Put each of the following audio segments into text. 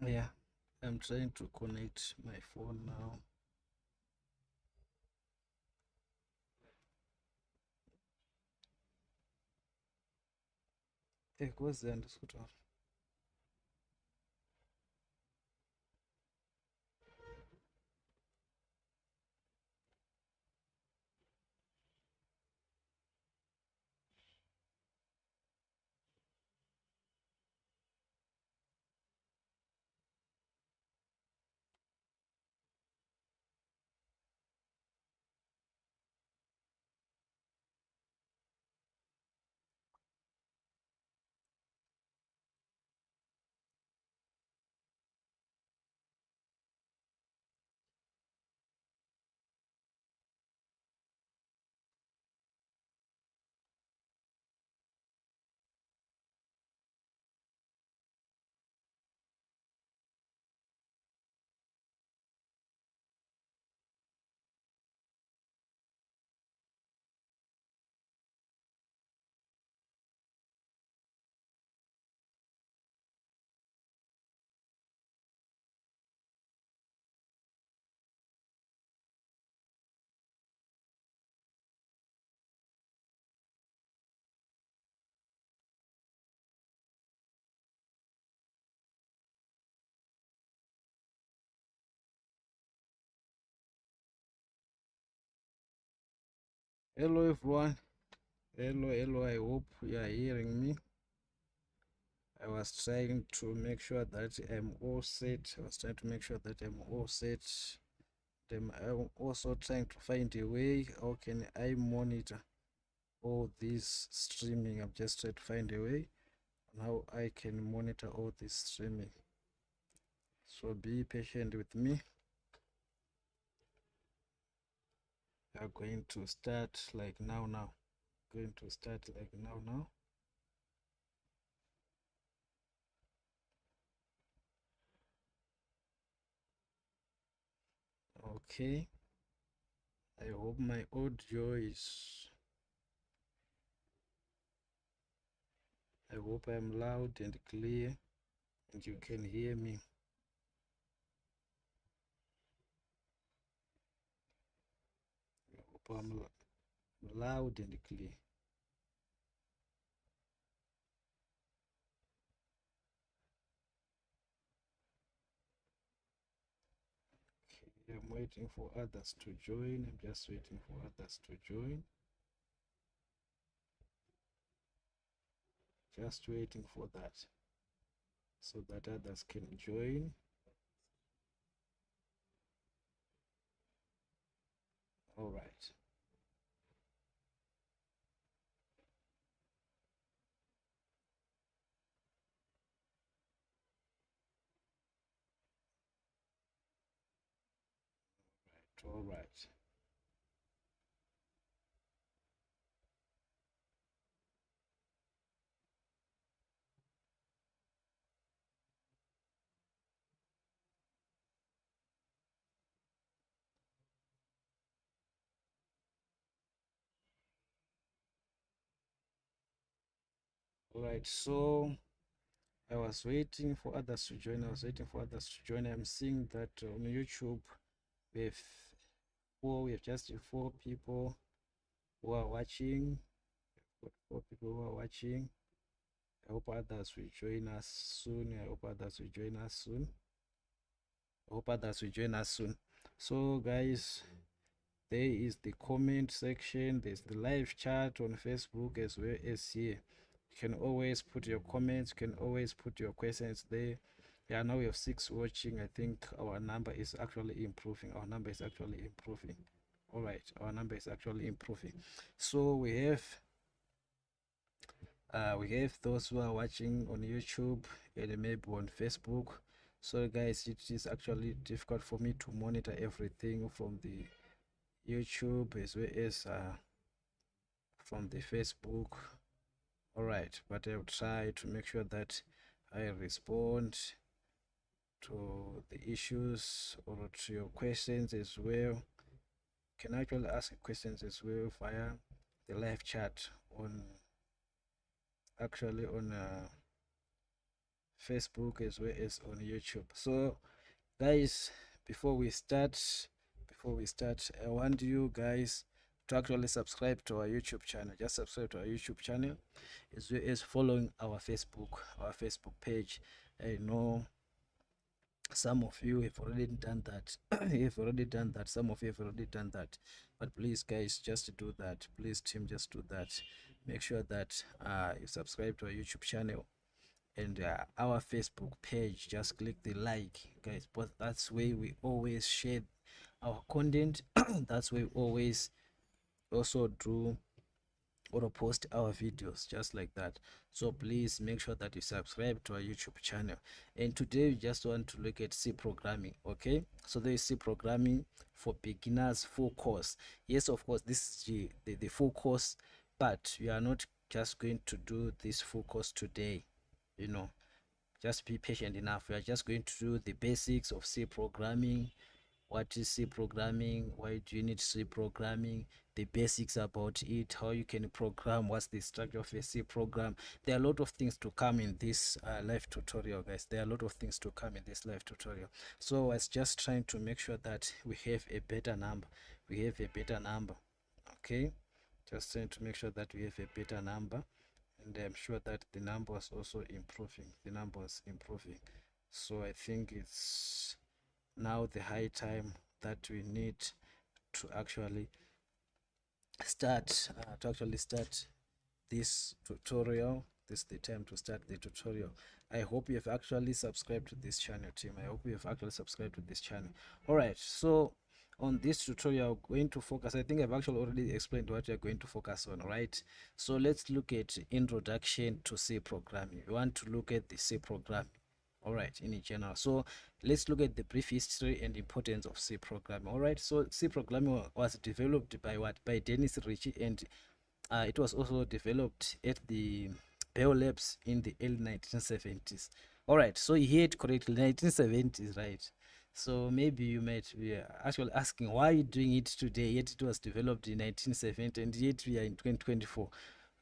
Yeah, I'm trying to connect my phone now. Hey, what's the underscore? Hello everyone. Hello, hello. I hope you are hearing me. I was trying to make sure that I'm all set. I was trying to make sure that I'm all set. Then I'm also trying to find a way. How can I monitor all this streaming? I'm just trying to find a way on how I can monitor all this streaming. So be patient with me. We are going to start like now. Going to start like now. Okay. I hope my audio is. I hope I'm loud and clear and you can hear me. I hope I'm loud and clear. Okay, I'm waiting for others to join. I'm just waiting for others to join. Just waiting for that so that others can join. All right. All right. All right. So I was waiting for others to join. I was waiting for others to join. I'm seeing that on YouTube with we have just 4 people who are watching. Got 4 people who are watching. I hope others will join us soon. I hope others will join us soon. I hope others will join us soon. So, guys, there is the comment section. There's the live chat on Facebook as well as here. You can always put your comments. You can always put your questions there. Yeah, now we have 6 watching. I think our number is actually improving. Our number is actually improving. All right, our number is actually improving. So we have those who are watching on YouTube and maybe on Facebook. So guys, it is actually difficult for me to monitor everything from the YouTube as well as from the Facebook. All right, but I'll try to make sure that I respond to the issues or to your questions as well. You can actually ask questions as well via the live chat on actually on Facebook as well as on YouTube. So guys, before we start, I want you guys to actually subscribe to our YouTube channel. Just subscribe to our YouTube channel as well as following our Facebook page. I know some of you have already done that. You've already done that. Some of you have already done that. But please, guys, just do that. Please, team, just do that. Make sure that you subscribe to our YouTube channel and our Facebook page. Just click the like, guys. But that's where we always share our content. That's where we always also do or post our videos just like that. So please make sure that you subscribe to our YouTube channel. And today we just want to look at C programming. Okay, so there is C programming for beginners full course. Yes, of course, this is the full course, but we are not just going to do this full course today. You know, just be patient enough. We are just going to do the basics of C programming. What is C programming? Why do you need C programming? The basics about it, how you can program, what's the structure of a C program. There are a lot of things to come in this live tutorial, guys. There are a lot of things to come in this live tutorial. So I was just trying to make sure that we have a better number. We have a better number. Okay, just trying to make sure that we have a better number, and I'm sure that the number is also improving. The number is improving. So I think it's now the high time that we need to actually start this tutorial. This is the time to start the tutorial. I hope you have actually subscribed to this channel, team. I hope you have actually subscribed to this channel. All right, so on this tutorial I'm going to focus, I think I've actually already explained what we're going to focus on, right? So let's look at introduction to C programming. We want to look at the C programming, all right, in general. So let's look at the brief history and importance of C programming. All right, so C programming was developed by what? By Dennis Ritchie, and it was also developed at the Bell Labs in the early 1970s. All right, so you heard correctly, 1970s, right? So maybe you might be actually asking, why are you doing it today, yet it was developed in 1970 and yet we are in 2024?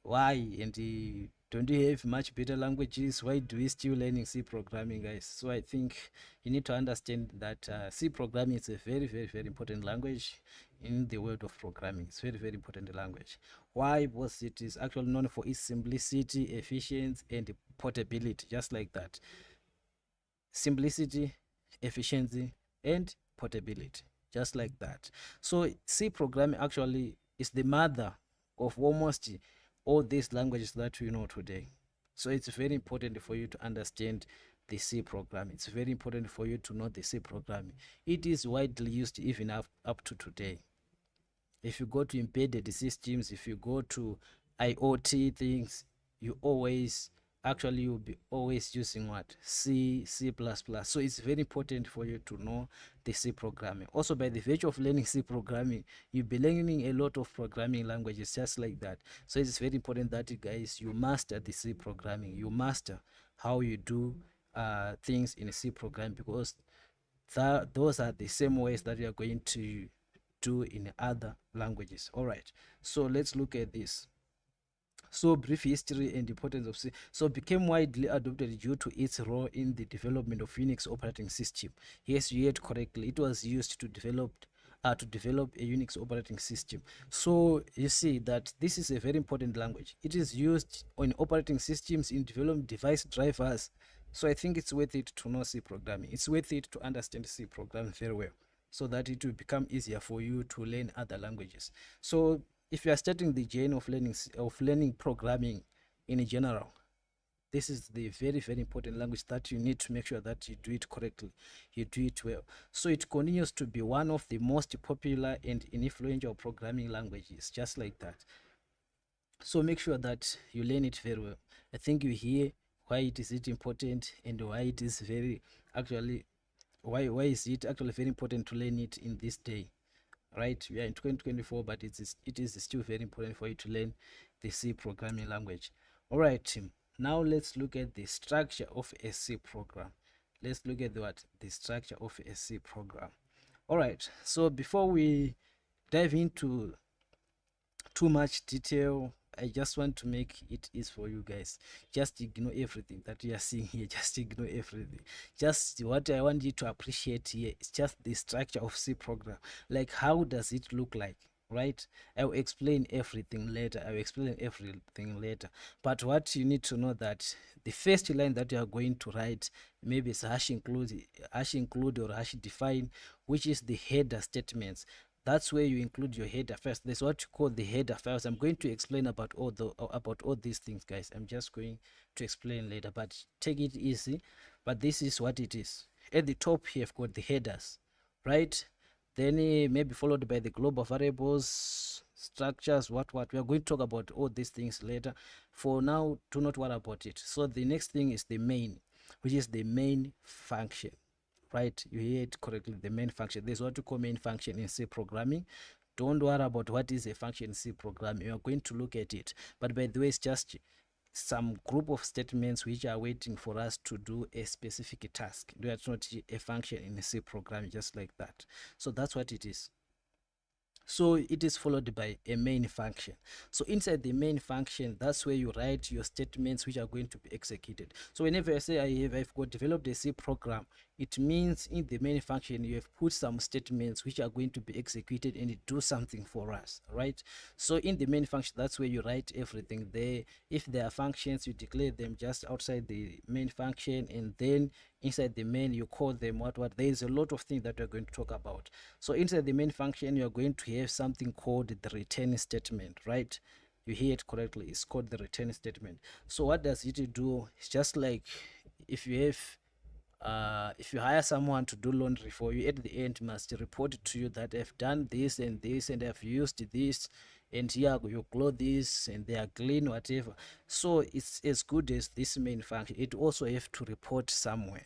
Why? And don't you have much better languages? Why do we still learning C programming, guys? So I think you need to understand that C programming is a very, very, very important language in the world of programming. It's very, very important language. Why? Because it is actually known for its simplicity, efficiency, and portability, just like that. Simplicity, efficiency, and portability, just like that. So C programming actually is the mother of almost all these languages that we know today. So it's very important for you to understand the C programming. It's very important for you to know the C programming. It is widely used even up to today. If you go to embedded systems, if you go to IoT things, you always actually you'll be always using what? C++. So it's very important for you to know the C programming. Also, by the virtue of learning C programming, you'll be learning a lot of programming languages just like that. So it's very important that you guys, you master the C programming. You master how you do things in C programming, because those are the same ways that you are going to do in other languages. All right, so let's look at this. So brief history and importance of C. So became widely adopted due to its role in the development of Unix operating system. Yes, you heard correctly. It was used to develop a Unix operating system. So you see that this is a very important language. It is used on operating systems in developing device drivers. So I think it's worth it to know C programming. It's worth it to understand C programming very well, so that it will become easier for you to learn other languages. So if you are starting the journey of learning programming in general, this is the very, very important language that you need to make sure that you do it correctly, you do it well. So it continues to be one of the most popular and influential programming languages, just like that. So make sure that you learn it very well. I think you hear why it is important and why it is very actually why is it actually very important to learn it in this day, right? We are in 2024, but it is still very important for you to learn the C programming language. All right, team, now let's look at the structure of a C program. Let's look at the structure of a C program. All right, so before we dive into too much detail, I just want to make it easy for you guys. Just ignore everything that you are seeing here. Just ignore everything. Just what I want you to appreciate here is just the structure of C program. Like, how does it look like? Right? I'll explain everything later. But what you need to know that the first line that you are going to write, maybe it's hash include or hash define, which is the header statements. That's where you include your header first. There's what you call the header files. I'm going to explain about all these things, guys. I'm just going to explain later, but take it easy. But this is what it is. At the top here, I've got the headers, right? Then maybe followed by the global variables, structures, what we are going to talk about all these things later. For now, do not worry about it. So the next thing is the main, which is the main function, right? You hear it correctly, the main function. There's what you call main function in C programming. Don't worry about what is a function in C programming. You are going to look at it, but by the way, it's just some group of statements which are waiting for us to do a specific task. That's not a function in a C program, just like that. So that's what it is. So it is followed by a main function. So inside the main function, that's where you write your statements which are going to be executed. So whenever I say I've got developed a C program, it means in the main function you have put some statements which are going to be executed and do something for us, right? So in the main function, that's where you write everything there. If there are functions, you declare them just outside the main function, and then inside the main you call them what. There is a lot of things that we're going to talk about. So inside the main function, you're going to have something called the return statement, right? You hear it correctly, it's called the return statement. So what does it do? It's just like if you hire someone to do laundry for you, at the end must report to you that I've done this and this and I've used this, and here you clothe this and they are clean, whatever. So it's as good as this main function. It also have to report somewhere,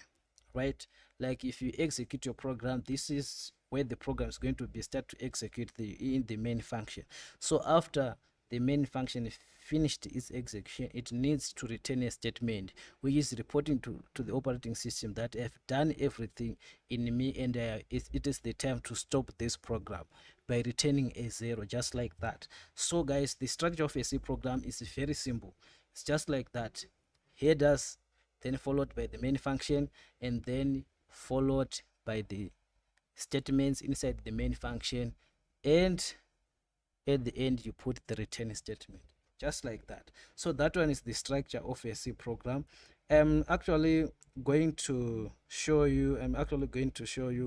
right? Like if you execute your program, this is where the program is going to be start to execute in the main function. So after the main function finished its execution, it needs to return a statement which is reporting to the operating system that I've done everything in me, and it is the time to stop this program by returning a 0, just like that. So guys, the structure of a C program is very simple. It's just like that: headers, then followed by the main function, and then followed by the statements inside the main function, and at the end you put the return statement, just like that. So that one is the structure of a C program. I'm actually going to show you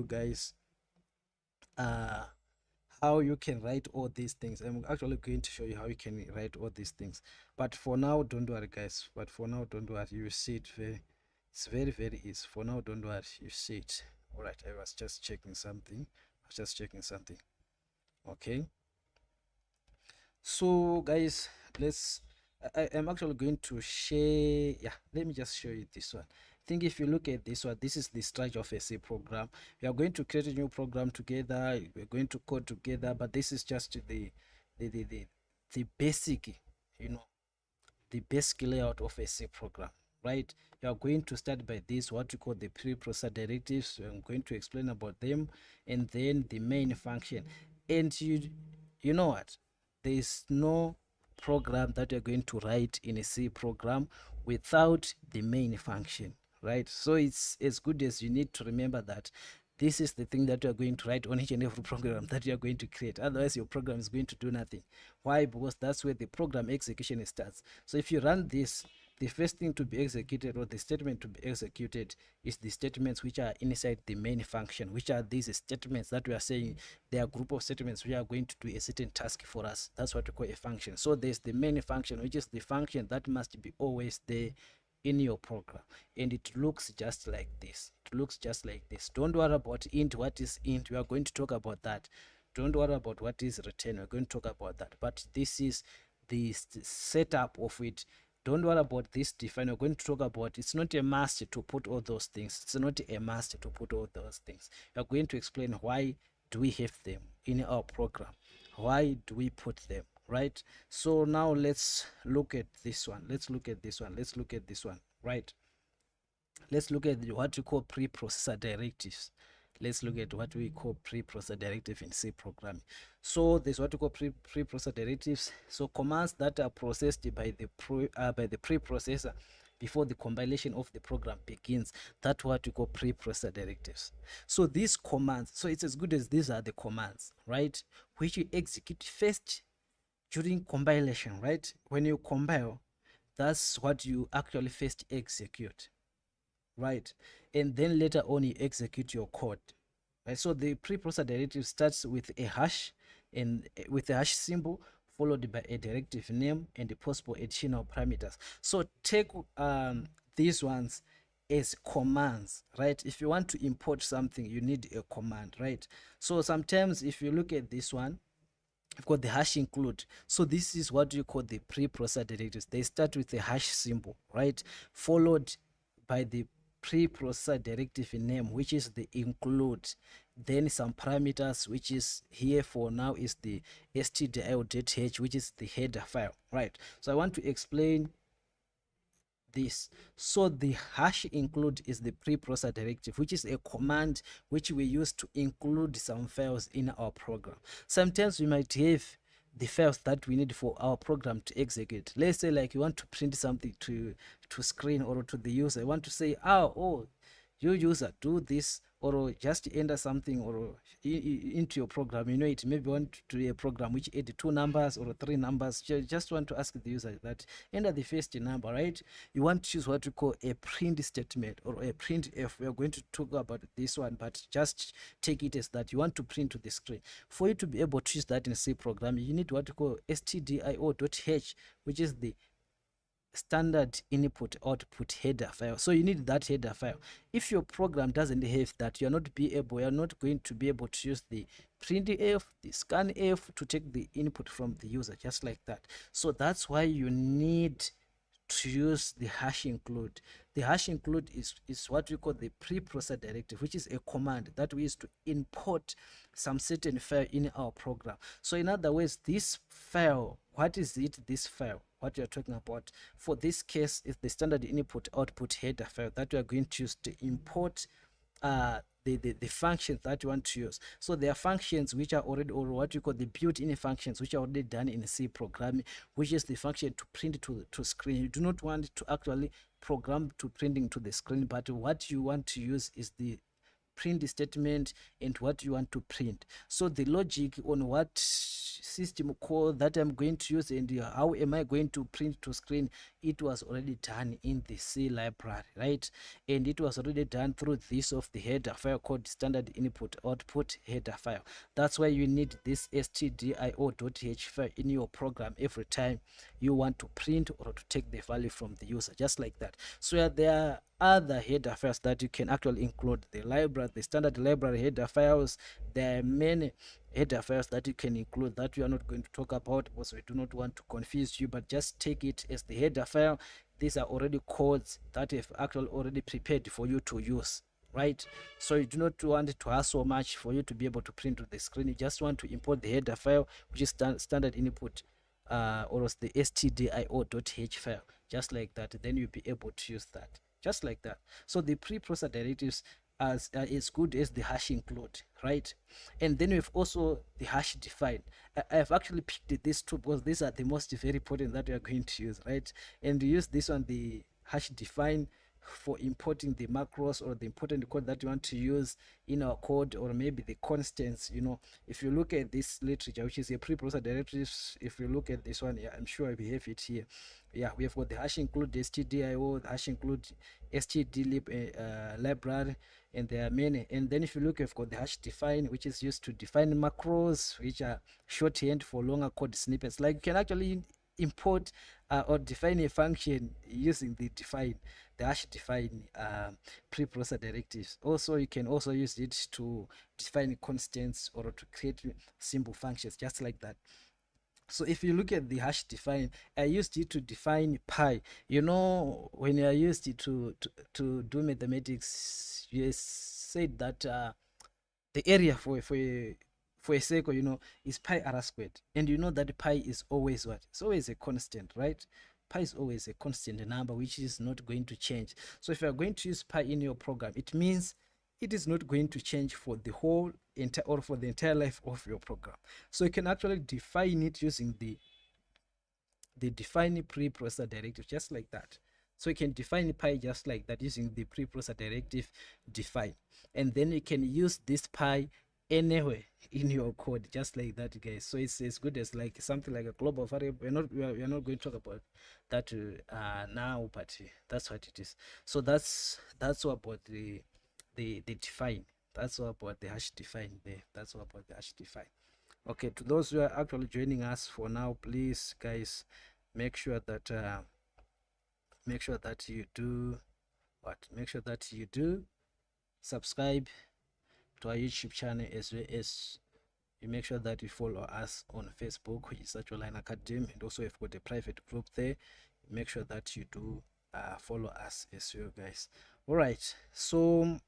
guys how you can write all these things. I'm actually going to show you how you can write all these things, but for now don't worry, guys. You see it it's very easy. For now, don't worry, you see it. All right, I was just checking something. Okay, so guys, I'm actually going to share. Yeah, let me just show you this one. I think if you look at this one, this is the structure of a C program. We are going to create a new program together. We're going to code together, but this is just the basic, the basic layout of a C program, right? You are going to start by this, what we call the preprocessor directives. I'm going to explain about them, and then the main function. And you know what? There is no program that you're going to write in a C program without the main function, right? So it's as good as you need to remember that this is the thing that you are going to write on each and every program that you are going to create. Otherwise, your program is going to do nothing. Why? Because that's where the program execution starts. So if you run this, the first thing to be executed, or the statement to be executed, is the statements which are inside the main function, which are these statements that we are saying they are a group of statements which are going to do a certain task for us. That's what we call a function. So there's the main function, which is the function that must be always there in your program, and it looks just like this. Don't worry about int. What is int? We are going to talk about that. Don't worry about what is return. We're going to talk about that, but this is the setup of it. Don't worry about this define. We're going to talk about, it's not a must to put all those things. It's not a must to put all those things. We're going to explain why do we have them in our program, why do we put them, right? So now let's look at this one. Right? Let's look at what we call preprocessor directives. let's look at what we call preprocessor directive in C programming. So there's what we call preprocessor directives. So commands that are processed by the preprocessor before the compilation of the program begins. That's what we call preprocessor directives. So these commands, so it's as good as these are the commands, right, which you execute first during compilation, right? When you compile, that's what you actually first execute, right? And then later on you execute your code, right? So the preprocessor directive starts with a hash, and with a hash symbol followed by a directive name and the possible additional parameters. So take these ones as commands, right? If you want to import something, you need a command, right? So sometimes if you look at this one, I've got the hash include. So this is what you call the preprocessor directives. They start with a hash symbol, right? Followed by the preprocessor directive name, which is the include. Then some parameters, which is here for now is the stdio.h, which is the header file, right? So I want to explain this. So the hash include is the preprocessor directive, which is a command which we use to include some files in our program. Sometimes we might have the files that we need for our program to execute. Let's say like you want to print something to screen or to the user. I want to say, oh, you user, do this, or just enter something or into your program. You know, it maybe want to do a program which add 2 numbers or 3 numbers. Just want to ask the user that enter the first number, right? You want to choose what we call a print statement or a printf. We are going to talk about this one, but just take it as that you want to print to the screen. For you to be able to use that in C programming, you need what we call stdio.h, which is the standard input output header file. So you need that header file. If your program doesn't have that, you're not going to be able to use the printf, the scanf to take the input from the user, just like that. So that's why you need to use the hash include. The hash include is what we call the preprocessor directive, which is a command that we use to import some certain file in our program. So in other words, this file, what is it, this file, what you're talking about for this case is the standard input output header file that we are going to use to import the functions that you want to use. So there are functions which are already, or what you call the built-in functions, which are already done in C programming, which is the function to print to screen. You do not want to actually program to printing to the screen, but what you want to use is the print statement and what you want to print. So the logic on what system call that I'm going to use and how am I going to print to screen, it was already done in the C library, right? And it was already done through this of the header file called standard input output header file. That's why you need this stdio.h file in your program every time you want to print or to take the value from the user, just like that. So there are other header files that you can actually include, the library, the standard library header files. There are many header files that you can include that we are not going to talk about because we do not want to confuse you, but just take it as the header file. These are already codes that have actually already prepared for you to use, right? So you do not want to ask so much for you to be able to print to the screen. You just want to import the header file, which is standard input or the stdio.h file, just like that. Then you'll be able to use that, just like that. So the preprocessor directives as good as the hash include, right? And then we have also the hash define. I've actually picked these two because these are the most very important that we are going to use, right? And we use this one, the hash define, for importing the macros or the important code that you want to use in our code, or maybe the constants. You know, if you look at this literature, which is a preprocessor directives, if you look at this one, yeah, I'm sure we have it here. Yeah, we have got the hash include stdio, the hash include stdlib library, and there are many. And then if you look, we've got the hash define, which is used to define macros, which are shorthand for longer code snippets. Like you can actually import or define a function using the hash define preprocessor directives. Also, you can also use it to define constants or to create simple functions, just like that. So if you look at the hash define, I used it to define pi. You know, when I used it to do mathematics, you said that the area for a circle, you know, is pi r squared. And you know that pi is always what? It's always a constant, right? Pi is always a constant number which is not going to change. So if you are going to use pi in your program, it means it is not going to change for the whole entire or for the entire life of your program. So you can actually define it using the define preprocessor directive, just like that. So you can define pi just like that using the preprocessor directive define, and then you can use this pi anywhere in your code, just like that, guys. So it's as good as like something like a global variable. We're not going to talk about that now, but that's what it is. So that's all about the define. That's all about the hash define there. That's all about the hash define. Okay, to those who are actually joining us for now, please guys, make sure that you do what? Make sure that you do subscribe to our YouTube channel, as well as you make sure that you follow us on Facebook, which is Search Online Academy, and also we've got a private group there. Make sure that you do follow us as well, guys. All right, so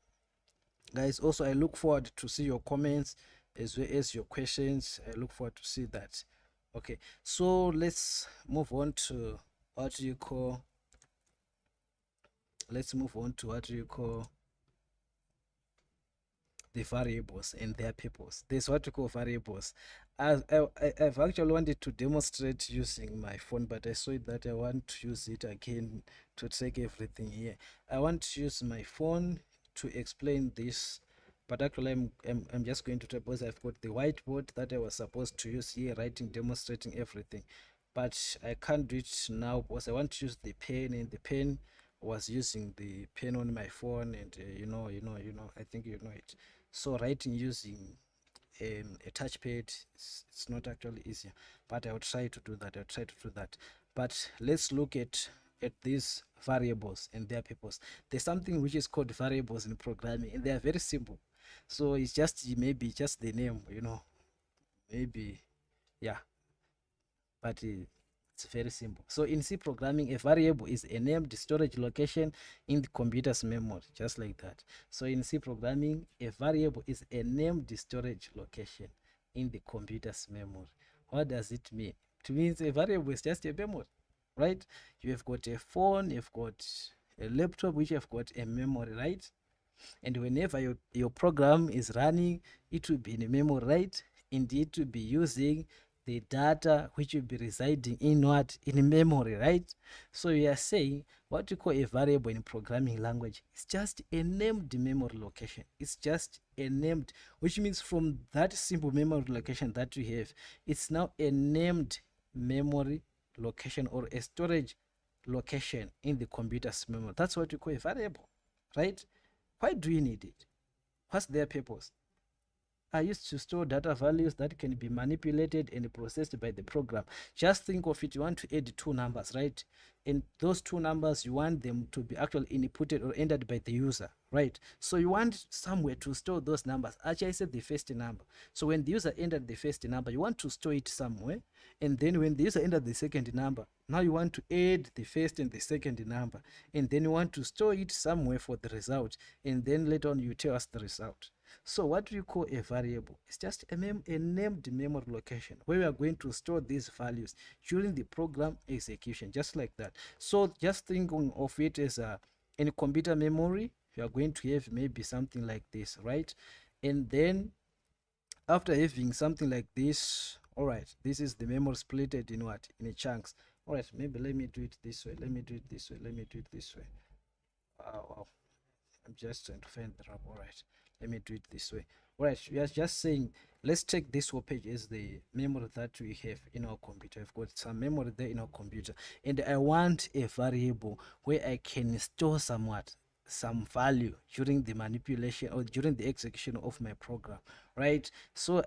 guys, also I look forward to see your comments as well as your questions. I look forward to see that. Okay, so let's move on to what you call the variables and their purpose. There's what we call variables. I've actually wanted to demonstrate using my phone, but I saw that I want to use it again to take everything here. I want to use my phone to explain this, but actually I'm just going to try, because I've got the whiteboard that I was supposed to use here, writing, demonstrating everything, but I can't do it now because I want to use the pen, and the pen was using the pen on my phone, and you know, I think you know it. So writing using a touchpad, it's not actually easier, but I will try to do that. But let's look at these variables and their purpose. There's something which is called variables in programming, and they are very simple. So it's just maybe just the name, maybe, yeah, but it's very simple. So in C programming, a variable is a named storage location in the computer's memory, just like that. So in C programming, a variable is a named storage location in the computer's memory. What does it mean? It means a variable is just a memory, right? You have got a phone, you've got a laptop, which have got a memory, right? And whenever your program is running, it will be in a memory, right? And it will be using the data which will be residing in what? In memory, right? So you are saying what you call a variable in programming language is just a named memory location. It's just a named, which means from that simple memory location that you have, it's now a named memory location or a storage location in the computer's memory. That's what you call a variable, right? Why do you need it? What's their purpose? I used to store data values that can be manipulated and processed by the program. Just think of it, you want to add two numbers, right? And those two numbers, you want them to be actually inputted or entered by the user, right? So you want somewhere to store those numbers. Actually, I said the first number. So when the user entered the first number, you want to store it somewhere. And then when the user entered the second number, now you want to add the first and the second number. And then you want to store it somewhere for the result. And then later on, you tell us the result. So what do you call a variable? It's just a named memory location where we are going to store these values during the program execution, just like that. So just thinking of it as in computer memory, you are going to have maybe something like this, right? And then after having something like this, all right, this is the memory splitted in what? In a chunks. All right, maybe let me do it this way. Let me do it this way. Wow. I'm just trying to find the rub. All right, let me do it this way. All right, we are just saying, let's take this whole page as the memory that we have in our computer. I've got some memory there in our computer, and I want a variable where I can store some value during the manipulation or during the execution of my program, right? So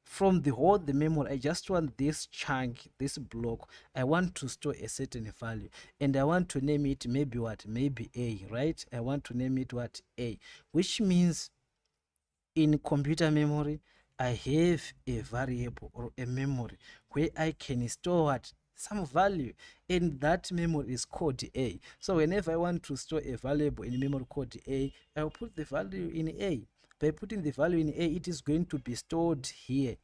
from the memory, I just want this chunk, this block, I want to store a certain value, and I want to name it maybe what? Maybe A, right? I want to name it what? A, which means in computer memory, I have a variable or a memory where I can store what? Some value, and that memory is called A. So whenever I want to store a variable in memory called A, I will put the value in A. By putting the value in A, it is going to be stored here.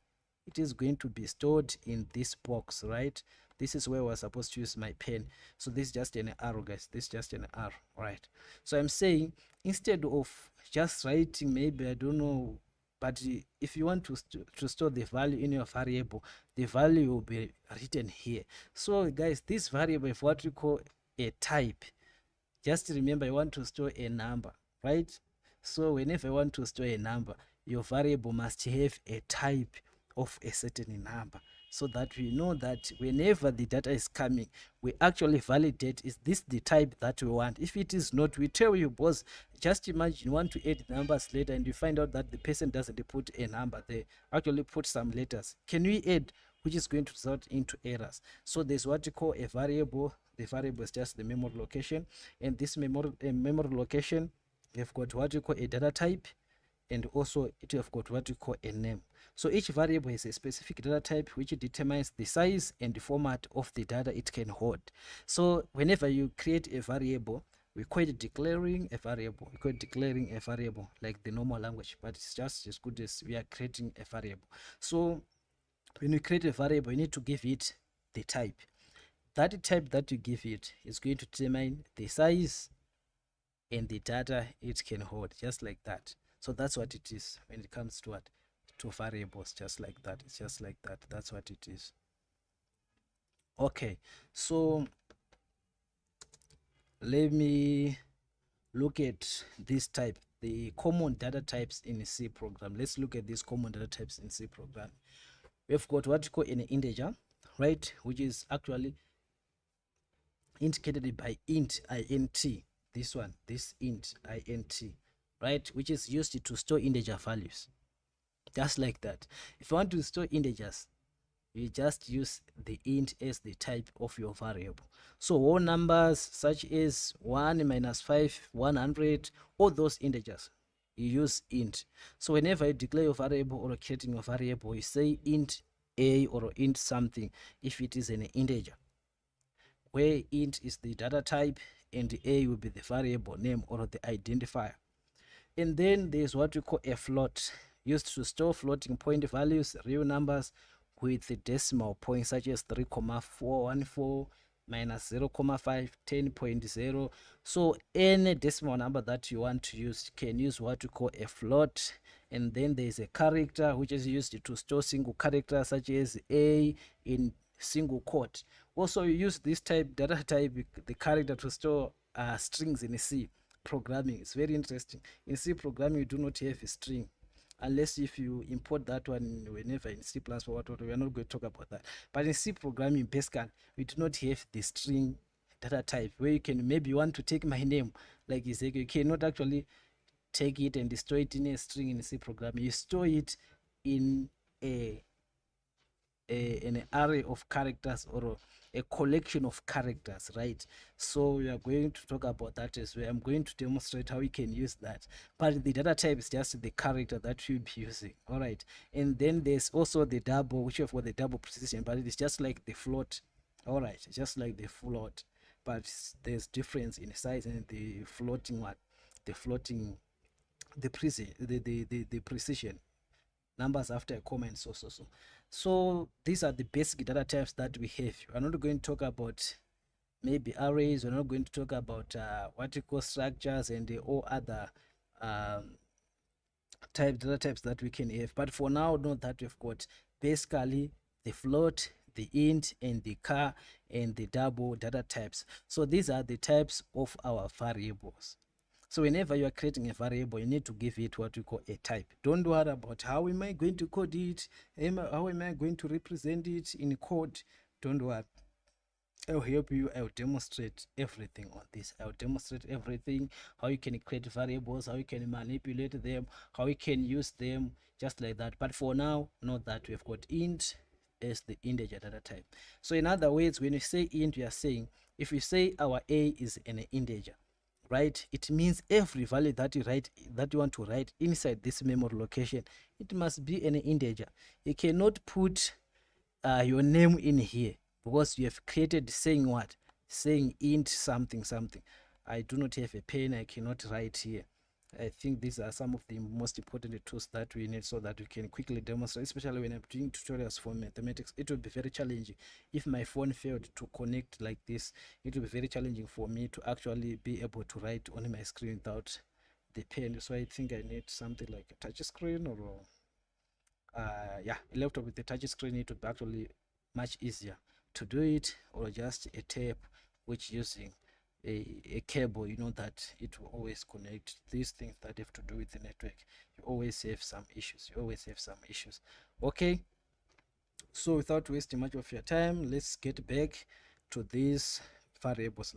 It is going to be stored in this box, right? This is where we're supposed to use my pen. So this is just an arrow, guys. This is just an arrow, right? So I'm saying, instead of just writing, maybe, I don't know. But if you want to store the value in your variable, the value will be written here. So guys, this variable is what we call a type. Just remember, you want to store a number, right? So whenever you want to store a number, your variable must have a type of a certain number, so that we know that whenever the data is coming, we actually validate, is this the type that we want? If it is not, we tell you, boss. Just imagine you want to add numbers later and you find out that the person doesn't put a number, they actually put some letters. Can we add? Which is going to result into errors. So there's what you call a variable. The variable is just the memory location, and this memory location, you've got what you call a data type, and also it have got what we call a name. So each variable has a specific data type which determines the size and the format of the data it can hold. So whenever you create a variable, we call it declaring a variable. We call it declaring a variable like the normal language, but it's just as good as we are creating a variable. So when you create a variable, you need to give it the type. That type that you give it is going to determine the size and the data it can hold, just like that. So that's what it is when it comes to what? To variables, just like that. It's just like that. That's what it is. Okay, so let me look at this type, the common data types in a C program. Let's look at these common data types in C program. We've got what you call an integer, right, which is actually indicated by int, int. This one, this int, int, right, which is used to store integer values, just like that. If you want to store integers, you just use the int as the type of your variable. So all numbers such as 1, -5, 100, all those integers, you use int. So whenever you declare your variable or creating your variable, you say int a or int something if it is an integer, where int is the data type and a will be the variable name or the identifier. And then there's what we call a float, used to store floating point values, real numbers, with the decimal point such as 3,414 minus 0,5, 10.0. So any decimal number that you want to use can use what we call a float. And then there's a character which is used to store single characters such as a in single quote. Also, you use this type data type, the character, to store strings in C programming. It's very interesting. In C programming, you do not have a string, unless if you import that one whenever in C++, we are not going to talk about that. But in C programming, basically, we do not have the string data type, where you can, maybe you want to take my name, like you say, you cannot actually take it and store it in a string in C programming. You store it in an array of characters, or a collection of characters, right? So we are going to talk about that as well. I'm going to demonstrate how we can use that, but the data type is just the character that you'll be using. All right, and then there's also the double, which for the double precision, but it's just like the float. All right, just like the float, but there's difference in size, and the floating what, the floating, the precision, the precision, numbers after a comma, and so these are the basic data types that we have. We're not going to talk about maybe arrays. We're not going to talk about what you call structures and all other data types that we can have. But for now, note that we've got basically the float, the int, and the char, and the double data types. So these are the types of our variables. So whenever you are creating a variable, you need to give it what we call a type. Don't worry about how am I going to code it, how am I going to represent it in code. Don't worry. I'll help you. I'll demonstrate everything on this. I'll demonstrate everything, how you can create variables, how you can manipulate them, how you can use them, just like that. But for now, note that we've got int as the integer data type. So in other words, when you say int, we are saying, if we say our a is an integer, right, it means every value that you write, that you want to write inside this memory location, it must be an integer. You cannot put your name in here, because you have created saying what, saying int something something. I do not have a pen, I cannot write here. I think these are some of the most important tools that we need, so that we can quickly demonstrate, especially when I'm doing tutorials for mathematics. It will be very challenging if my phone failed to connect like this. It will be very challenging for me to actually be able to write on my screen without the pen. So I think I need something like a touch screen, or yeah, a laptop with a touch screen. It would be actually much easier to do it, or just a tape which using a cable, you know, that it will always connect. These things that have to do with the network, you always have some issues, okay. So without wasting much of your time, let's get back to these variables.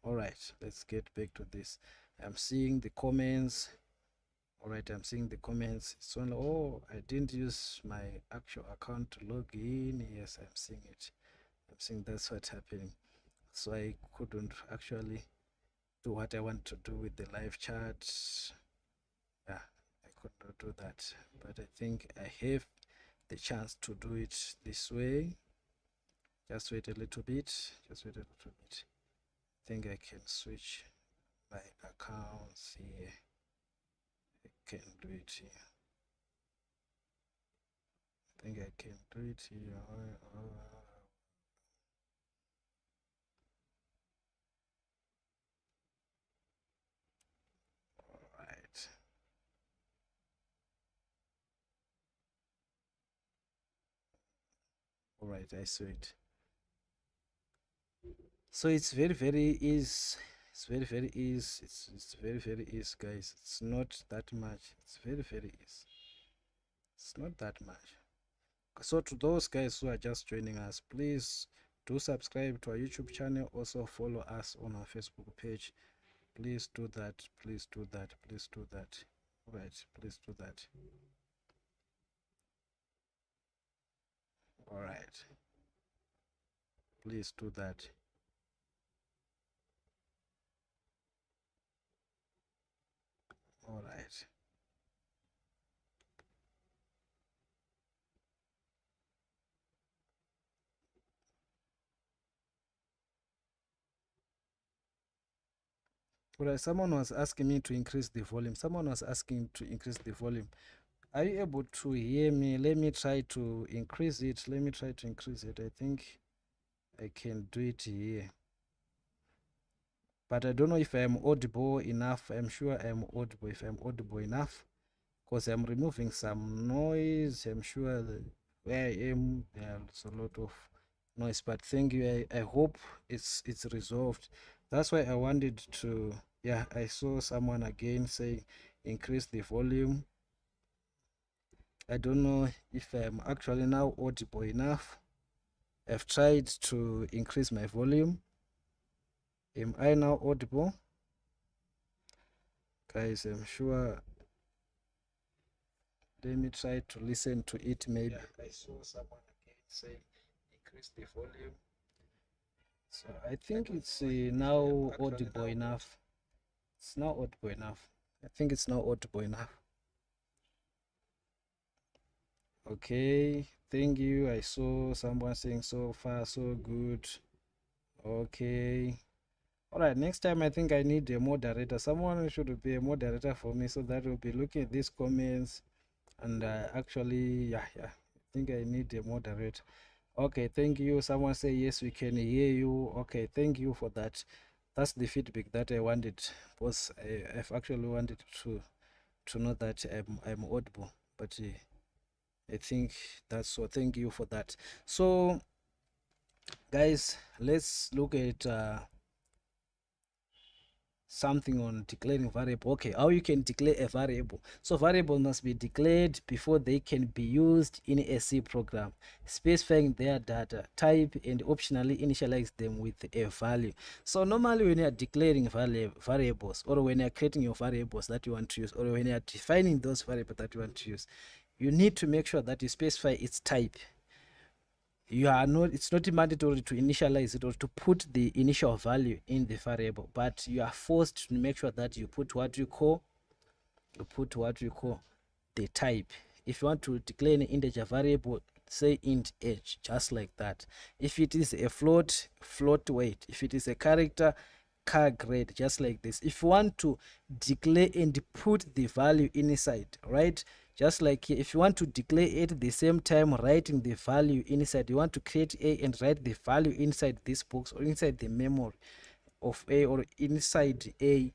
All right, let's get back to this. I'm seeing the comments. All right, I'm seeing the comments. It's only, oh, I didn't use my actual account to log in. Yes, I'm seeing it. I'm seeing that's what's happening. So I couldn't actually do what I want to do with the live chat. Yeah, I could not do that, but I think I have the chance to do it this way. Just wait a little bit. I think I can switch my accounts here. I can do it here. I think I can do it here. All right, I saw it. So it's very easy. It's very easy. It's very easy, guys. It's not that much. It's very easy. It's not that much. So to those guys who are just joining us, please do subscribe to our YouTube channel. Also follow us on our Facebook page. Please do that. All right, please do that. All right, please do that. All right. All right, someone was asking me to increase the volume. Are you able to hear me? Let me try to increase it. I think I can do it here. But I don't know if I'm audible enough. I'm sure I'm audible if I'm audible enough, because I'm removing some noise. I'm sure that where I am, there's a lot of noise. But thank you. I hope it's resolved. That's why I wanted to, yeah, I saw someone again saying increase the volume. I don't know if I'm actually now audible enough. I've tried to increase my volume. Am I now audible? Guys, I'm sure. Let me try to listen to it maybe. Yeah, I saw someone again saying increase the volume. So I think it's now audible enough. It's now audible enough. I think it's now audible enough. Okay, thank you. I saw someone saying so far so good. Okay. All right, next time I think I need a moderator. Someone should be a moderator for me, so that we'll be looking at these comments. And actually, yeah, I think I need a moderator. Okay, thank you. Someone say yes, we can hear you. Okay, thank you for that. That's the feedback that I wanted, because I've actually wanted to know that I'm audible, but I think that's so. Thank you for that. So guys, let's look at something on declaring variable. Okay, how you can declare a variable. So variable must be declared before they can be used in a C program, specifying their data type and optionally initialize them with a value. So normally when you are declaring variables, or when you are creating your variables that you want to use, or when you are defining those variables that you want to use, you need to make sure that you specify its type. It's not mandatory to initialize it or to put the initial value in the variable, but you are forced to make sure that you put what you call the type. If you want to declare an integer variable, say int age, just like that. If it is a float weight. If it is a character grade, just like this. If you want to declare and put the value inside, right, just like here, if you want to declare it at the same time writing the value inside, you want to create a and write the value inside this box or inside the memory, of a or inside a,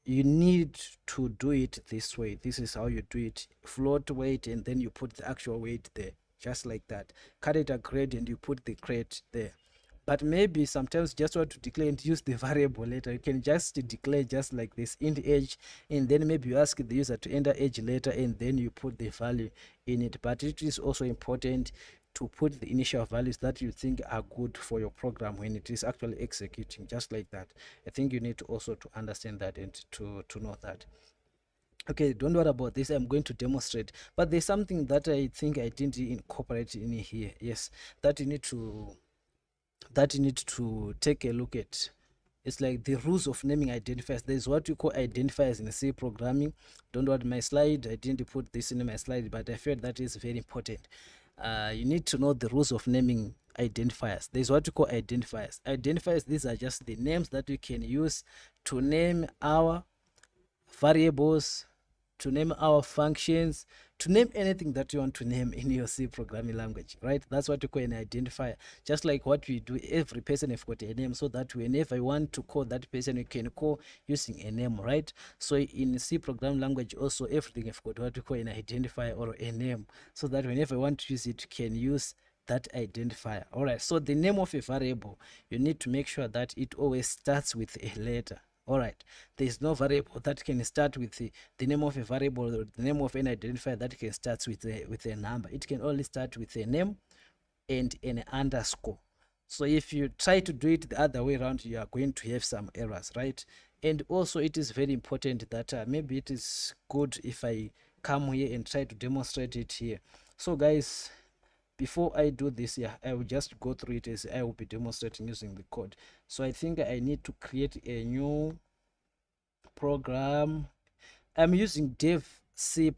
you need to do it this way. This is how you do it: float weight, and then you put the actual weight there, just like that. Character grade, and you put the grade there. But maybe sometimes just want to declare and use the variable later. You can just declare just like this, int age, and then maybe you ask the user to enter age later, and then you put the value in it. But it is also important to put the initial values that you think are good for your program when it is actually executing, just like that. I think you need to also to understand that and to know that. Okay, don't worry about this. I'm going to demonstrate, but there's something that I think I didn't incorporate in here. Yes, that you need to take a look at. It's like the rules of naming identifiers. There's what you call identifiers in C programming. Don't worry, my slide, I didn't put this in my slide, but I felt that is very important. You need to know the rules of naming identifiers. There's what you call identifiers. Identifiers, these are just the names that you can use to name our variables, to name our functions, to name anything that you want to name in your C programming language, right? That's what you call an identifier. Just like what we do, every person have got a name, so that whenever you want to call that person, you can call using a name, right? So in C programming language also, everything have got what you call an identifier or a name, so that whenever you want to use it, you can use that identifier. All right, so the name of a variable, you need to make sure that it always starts with a letter. All right, there's no variable that can start with the name of a variable or the name of an identifier that can start with a number. It can only start with a name and an underscore. So if you try to do it the other way around, you are going to have some errors, right? And also it is very important that maybe it is good if I come here and try to demonstrate it here. So guys, before I do this, yeah, I will just go through it as I will be demonstrating using the code. So I think I need to create a new program. I'm using dev C++.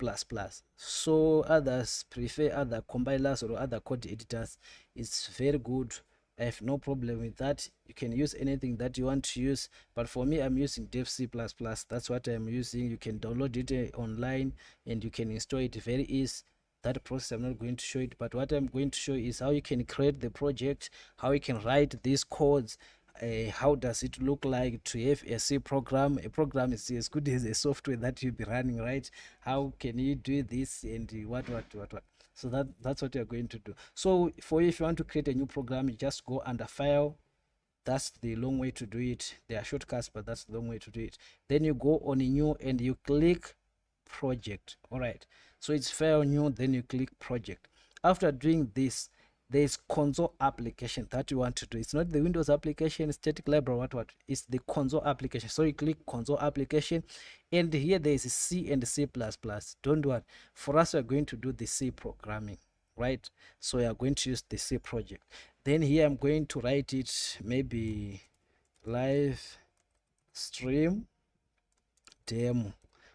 So others prefer other compilers or other code editors. It's very good. I have no problem with that. You can use anything that you want to use, but for me, I'm using dev C++. That's what I'm using. You can download it online and you can install it very easy. That process I'm not going to show it, but what I'm going to show is how you can create the project, how you can write these codes, how does it look like to have a C program. A program is as good as a software that you'll be running, right? How can you do this and what. So that's what you're going to do. So for you, if you want to create a new program, you just go under file. That's the long way to do it. There are shortcuts, but that's the long way to do it. Then you go on a new and you click project. All right, so it's file new, then you click project. After doing this, there's console application that you want to do. It's not the Windows application, static library, what it's the console application. So you click console application, and here there is C and C++. Don't worry, for us we're going to do the C programming, right? So we are going to use the C project. Then here I'm going to write it maybe live stream demo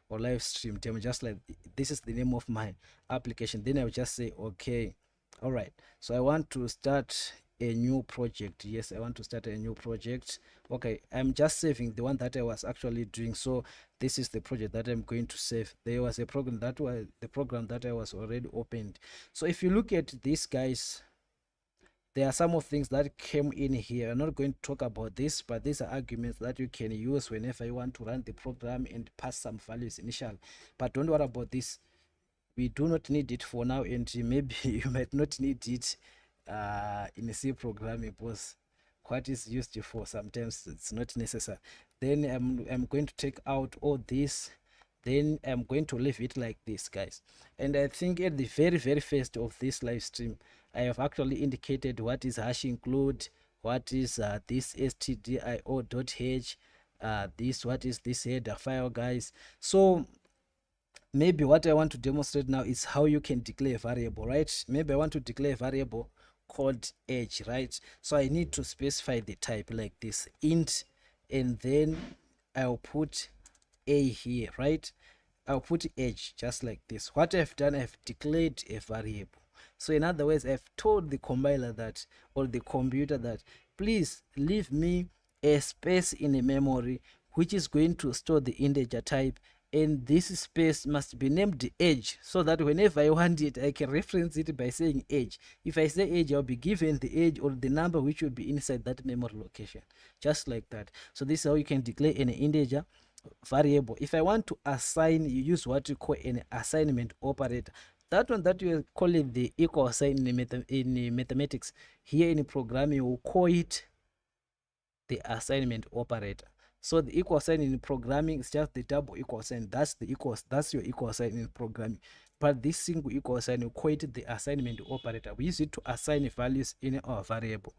or live stream demo, just like this is the name of my application. Then I'll just say okay. All right, so I want to start a new project. Yes, I want to start a new project. Okay, I'm just saving the one that I was actually doing. So this is the project that I'm going to save. There was a program that was the program that I was already opened. So if you look at these guys, there are some of things that came in here. I'm not going to talk about this, but these are arguments that you can use whenever you want to run the program and pass some values initially. But don't worry about this. We do not need it for now, and maybe you might not need it in a C programming, because what is used for sometimes it's not necessary. Then I'm going to take out all this. Then I'm going to leave it like this, guys. And I think at the very first of this live stream, I have actually indicated what is hash include, what is this stdio.h, this, what is this header file, guys. So maybe what I want to demonstrate now is how you can declare a variable, right? Maybe I want to declare a variable called age, right? So I need to specify the type like this, int, and then I'll put a here, right? I'll put age just like this. What I've done, I've declared a variable. So in other words, I've told the compiler that, or the computer that, please leave me a space in a memory which is going to store the integer type, and this space must be named age, so that whenever I want it, I can reference it by saying age. If I say age, I'll be given the age or the number which will be inside that memory location, just like that. So this is how you can declare an integer variable. If I want to assign, you use what you call an assignment operator. That one that you call it the equal sign in mathematics. Here in programming, you will call it the assignment operator. So the equal sign in programming is just the double equal sign. That's your equal sign in programming. But this single equal sign, we call it the assignment operator. We use it to assign values in our variable.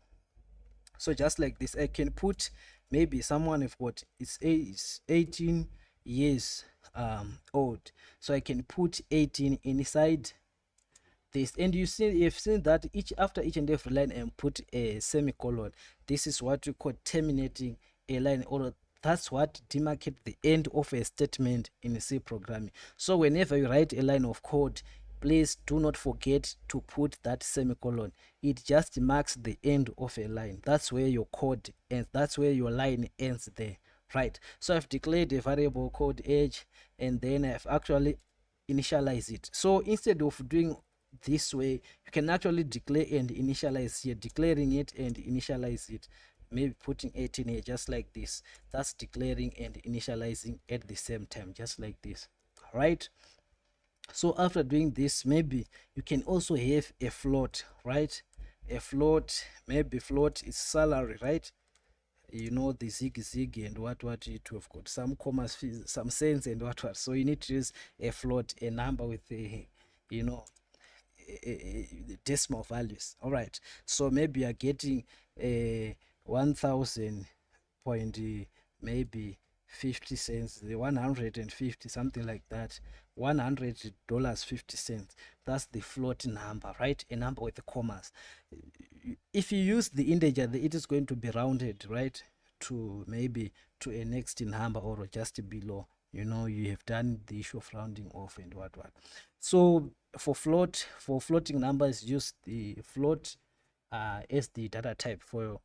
So just like this, I can put maybe someone if what is 18 years old. So I can put 18 inside this, and you've seen that after each and every line and put a semicolon. This is what we call terminating a line, or that's what demarcates the end of a statement in C programming. So whenever you write a line of code, please do not forget to put that semicolon. It just marks the end of a line. That's where your code ends. That's where your line ends there, right? So I've declared a variable called age, and then I've actually initialized it. So instead of doing this way, you can actually declare and initialize here, declaring it and initialize it, maybe putting 18 here, just like this. That's declaring and initializing at the same time, just like this. All right. So after doing this, maybe you can also have a float, right? A float, maybe float is salary, right? You know, the zig and what it have got some commas, some cents and what. So you need to use a float, a number with a, you know, decimal values. All right, so maybe you're getting a 1000 point maybe 50 cents, the 150, something like that, $100.50. That's the float number, right? A number with the commas. If you use the integer, it is going to be rounded, right, to maybe to a next number or just below. You know, you have done the issue of rounding off and what. So for floating numbers, use the float as the data type for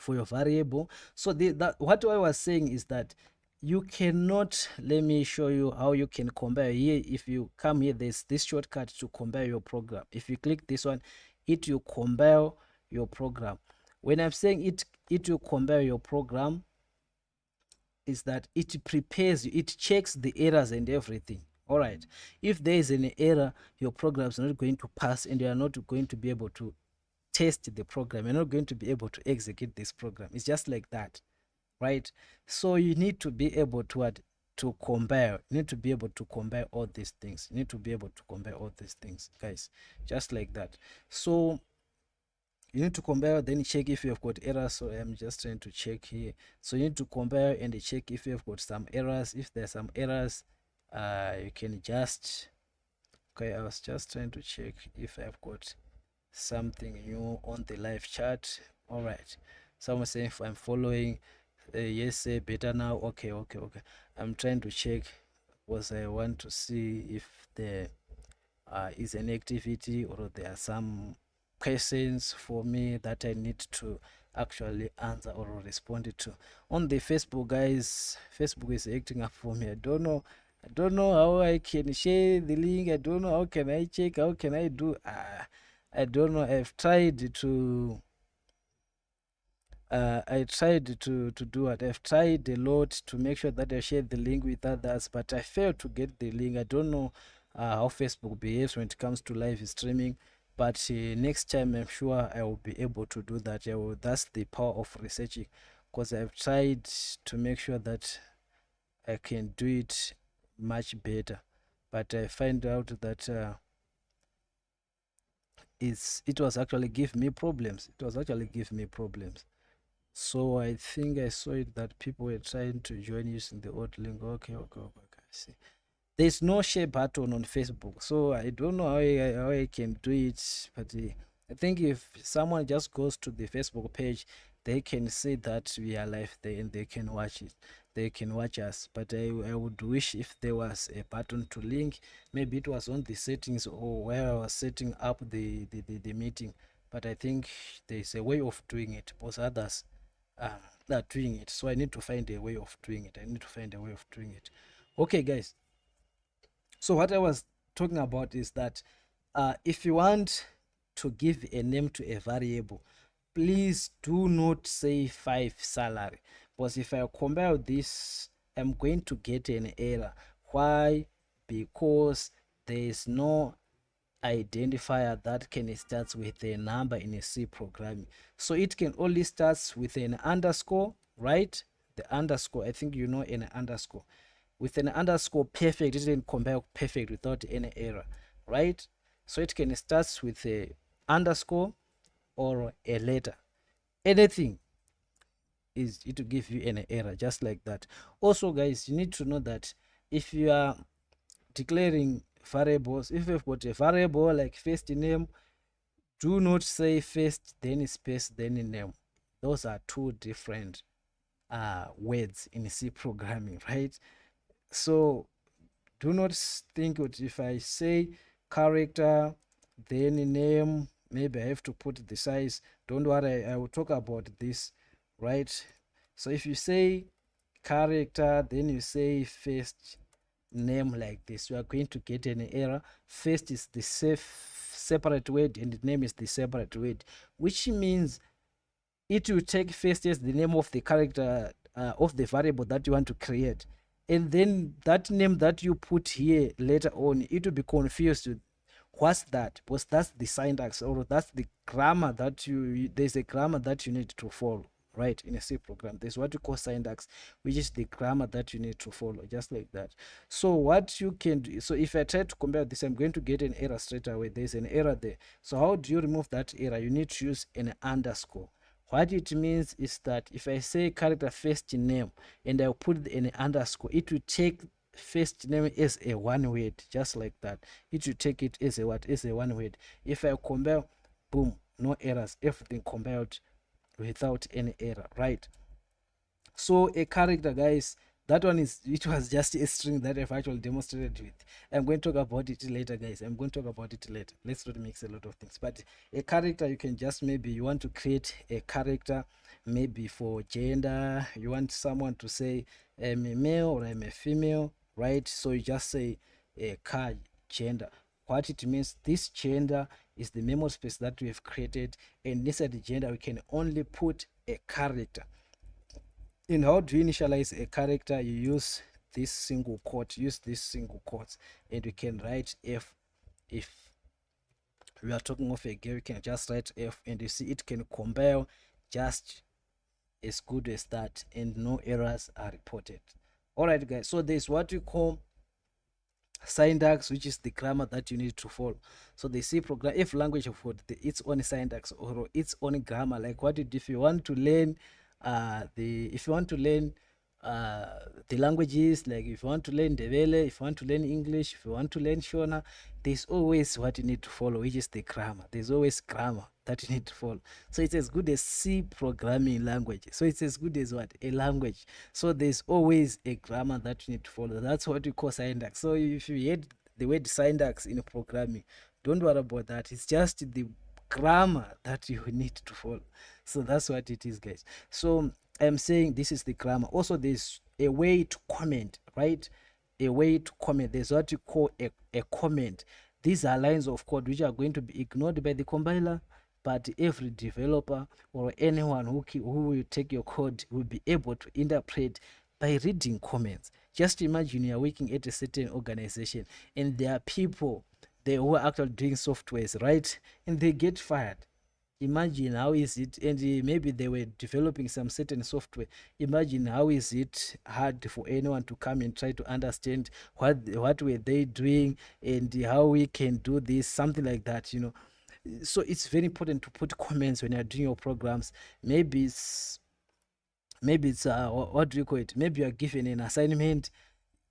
your variable. So what I was saying is that you cannot, let me show you how you can compare here. If you come here, there's this shortcut to compare your program. If you click this one, it will compare your program. When I'm saying it will compare your program, is that it prepares you, it checks the errors and everything. All right, if there is an error, your program is not going to pass, and you are not going to be able to test the program. You're not going to be able to execute this program. It's just like that, right? So you need to be able to compare. You need to be able to compare all these things. You need to be able to compare all these things, guys, just like that. So you need to compare, then check if you have got errors. So I'm just trying to check here. So you need to compare and check if you have got some errors. If there's some errors, you can just, okay, I was just trying to check if I've got something new on the live chat. All right, someone saying if I'm following, yes, say better now. Okay. I'm trying to check because I want to see if there is an activity or there are some questions for me that I need to actually answer or respond to on the Facebook. Guys, Facebook is acting up for me. I don't know how I can share the link. I don't know how can I check, how can I do. I don't know. I've tried to do what I've tried a lot to make sure that I share the link with others, but I failed to get the link. I don't know how Facebook behaves when it comes to live streaming, but next time I'm sure I will be able to do that. That's the power of researching, because I've tried to make sure that I can do it much better, but I find out that it was actually give me problems. So I think I saw it that people were trying to join using the old link. Okay. I see. There's no share button on Facebook, so I don't know how I can do it. But I think if someone just goes to the Facebook page, they can see that we are live there and they can watch it. They can watch us. But I would wish if there was a button to link. Maybe it was on the settings or where I was setting up the meeting. But I think there's a way of doing it, because others are doing it. So I need to find a way of doing it. Okay, guys. So what I was talking about is that if you want to give a name to a variable, please do not say 5 salary, because if I compile this, I'm going to get an error. Why? Because there is no identifier that can start with a number in a C programming. So it can only start with an underscore, right? The underscore, I think you know an underscore. With an underscore, perfect, it can compile perfect without any error, right? So it can start with a underscore or a letter. Anything is it will give you an error, just like that. Also, guys, you need to know that if you are declaring variables, if you've got a variable like first name, do not say first then space then name. Those are two different words in C programming, right? So do not think that if I say character then name, maybe I have to put the size. Don't worry, I will talk about this, right? So if you say character then you say first name like this, you are going to get an error. First is the separate word and the name is the separate word, which means it will take first as the name of the character of the variable that you want to create, and then that name that you put here later on, it will be confused with what's that, because that's the syntax or that's the grammar that there's a grammar that you need to follow, right? In a C program, there's what you call syntax, which is the grammar that you need to follow, just like that. So what you can do, so if I try to compare this, I'm going to get an error straight away. There's an error there. So how do you remove that error? You need to use an underscore. What it means is that if I say character first name and I'll put an underscore, it will take first name as a one word, just like that. It will take it as a what? As a one word. If I compile, boom, no errors, everything compiled without any error, right? So a character, guys, that one is, it was just a string that I've actually demonstrated with. I'm going to talk about it later, guys. I'm going to talk about it later. Let's not mix a lot of things. But a character, you can just, maybe you want to create a character, maybe for gender, you want someone to say I'm a male or I'm a female, right? So you just say a car gender. What it means, this gender is the memory space that we have created, and inside the gender we can only put a character. In how do you initialize a character? You use this single quote, and you can write f. If we are talking of a girl, you can just write f, and you see it can compile just as good as that, and no errors are reported. All right, guys, so there's what we call syntax, which is the grammar that you need to follow. So the C program, if language of its own syntax or its own grammar, like what you do if you want to learn if you want to learn the languages, like if you want to learn Ndebele, if you want to learn English, if you want to learn Shona, there's always what you need to follow, which is the grammar. There's always grammar that you need to follow. So it's as good as C programming language. So it's as good as what? A language. So there's always a grammar that you need to follow. That's what we call syntax. So if you heard the word syntax in programming, don't worry about that. It's just the grammar that you need to follow. So that's what it is, guys. So I'm saying this is the grammar. Also, there's a way to comment, right? A way to comment. There's what you call a comment. These are lines of code which are going to be ignored by the compiler, but every developer or anyone who will take your code will be able to interpret by reading comments. Just imagine you're working at a certain organization and there are people who are actually doing softwares, right? And they get fired. Imagine how is it, and maybe they were developing some certain software. Imagine how is it hard for anyone to come and try to understand what were they doing and how we can do this, something like that, you know. So it's very important to put comments when you're doing your programs. Maybe it's what do you call it, maybe you're given an assignment.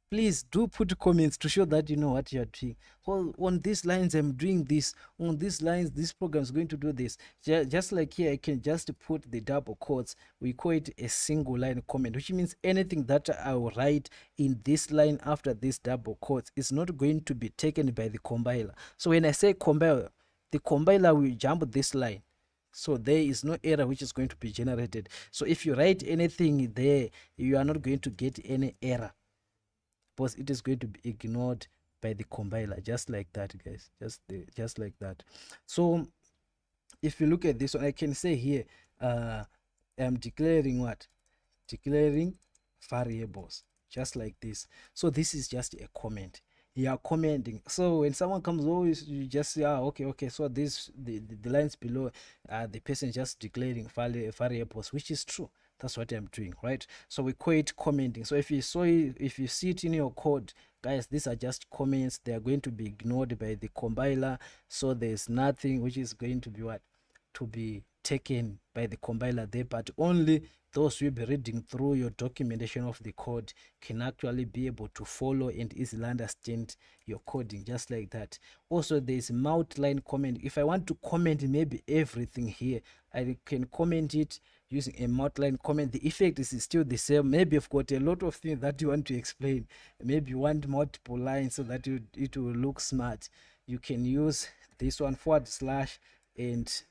Please do put comments to show that you know what you're doing. Well, on these lines I'm doing this, on these lines this program is going to do this. Just like here, I can just put the double quotes. We call it a single line comment, which means anything that I will write in this line after this double quotes is not going to be taken by the compiler. So when I say compile, the compiler will jump this line, so there is no error which is going to be generated. So if you write anything there, you are not going to get any error. because it is going to be ignored by the compiler, just like that, guys. Just like that. So if you look at this one, I can say here, I'm declaring what? Declaring variables, just like this. So this is just a comment. You are commenting. So when someone comes, always you just say, okay. So this the lines below, the person just declaring variables, which is true. That's what I'm doing, right? So we call it commenting. So if you if you see it in your code, guys, these are just comments. They are going to be ignored by the compiler. So there's nothing which is going to be what? To be taken by the compiler there, but only those who will be reading through your documentation of the code can actually be able to follow and easily understand your coding, just like that. Also, there's multi-line comment. If I want to comment maybe everything here, I can comment it using a multi-line comment. The effect is still the same. Maybe you've got a lot of things that you want to explain. Maybe you want multiple lines so that it will look smart. You can use this one / and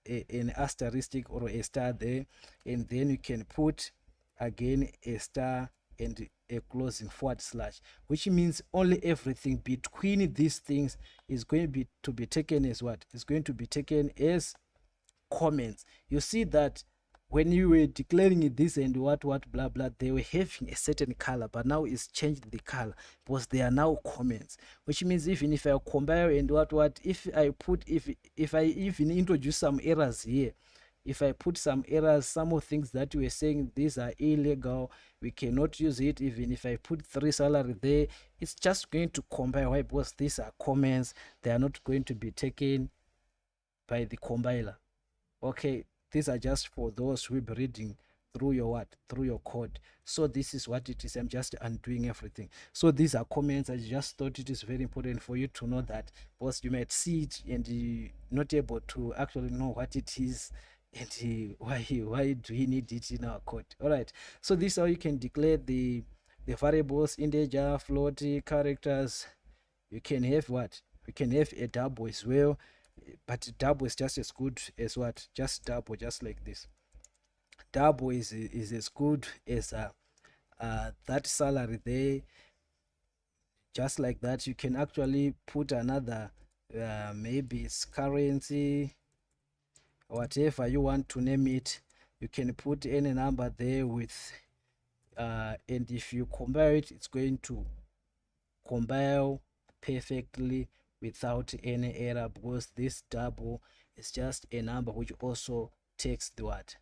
an asterisk or a star there, and then you can put again a star and a closing /, which means only everything between these things is going to be taken as what? Is going to be taken as comments. You see that when you were declaring this and what blah blah, they were having a certain color, but now it's changed the color because they are now comments, which means even if I compare and what if I put, if I even introduce some errors here, if I put some errors, some of things that we were saying these are illegal, we cannot use it. Even if I put 3 salary there, it's just going to compare. Why? Because these are comments, they are not going to be taken by the compiler. Okay, these are just for those who will be reading through your what? Through your code. So this is what it is. I'm just undoing everything. So these are comments. I just thought it is very important for you to know that, because you might see it and you're not able to actually know what it is and why do we need it in our code. All right, so this is how you can declare the variables: integer, float, characters. You can have what? You can have a double as well, but double is just as good as what? Just double, just like this. Double is as good as that salary there, just like that. You can actually put another, maybe it's currency, whatever you want to name it. You can put any number there with, and if you compare it, it's going to compile perfectly without any error, because this double is just a number which also takes the what?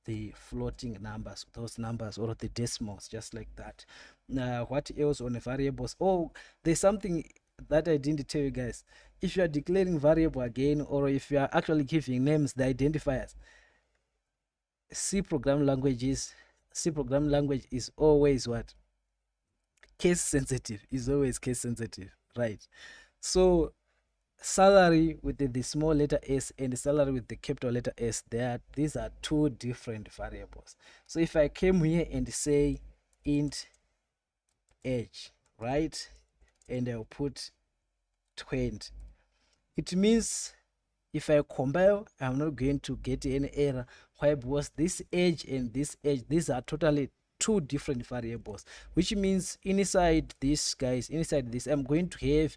The floating numbers, those numbers, or the decimals, just like that. Now, what else on the variables? Oh, there's something that I didn't tell you guys. If you are declaring variable again, or if you are actually giving names, the identifiers, C programming language is always what? Case sensitive. Is always case sensitive, right? So salary with the small letter s and the salary with the capital letter S, these are two different variables. So if I came here and say int age, right, and I'll put 20, it means if I compile, I'm not going to get any error. Why? Because this age and this age, these are totally two different variables, which means inside this, guys, inside this, I'm going to have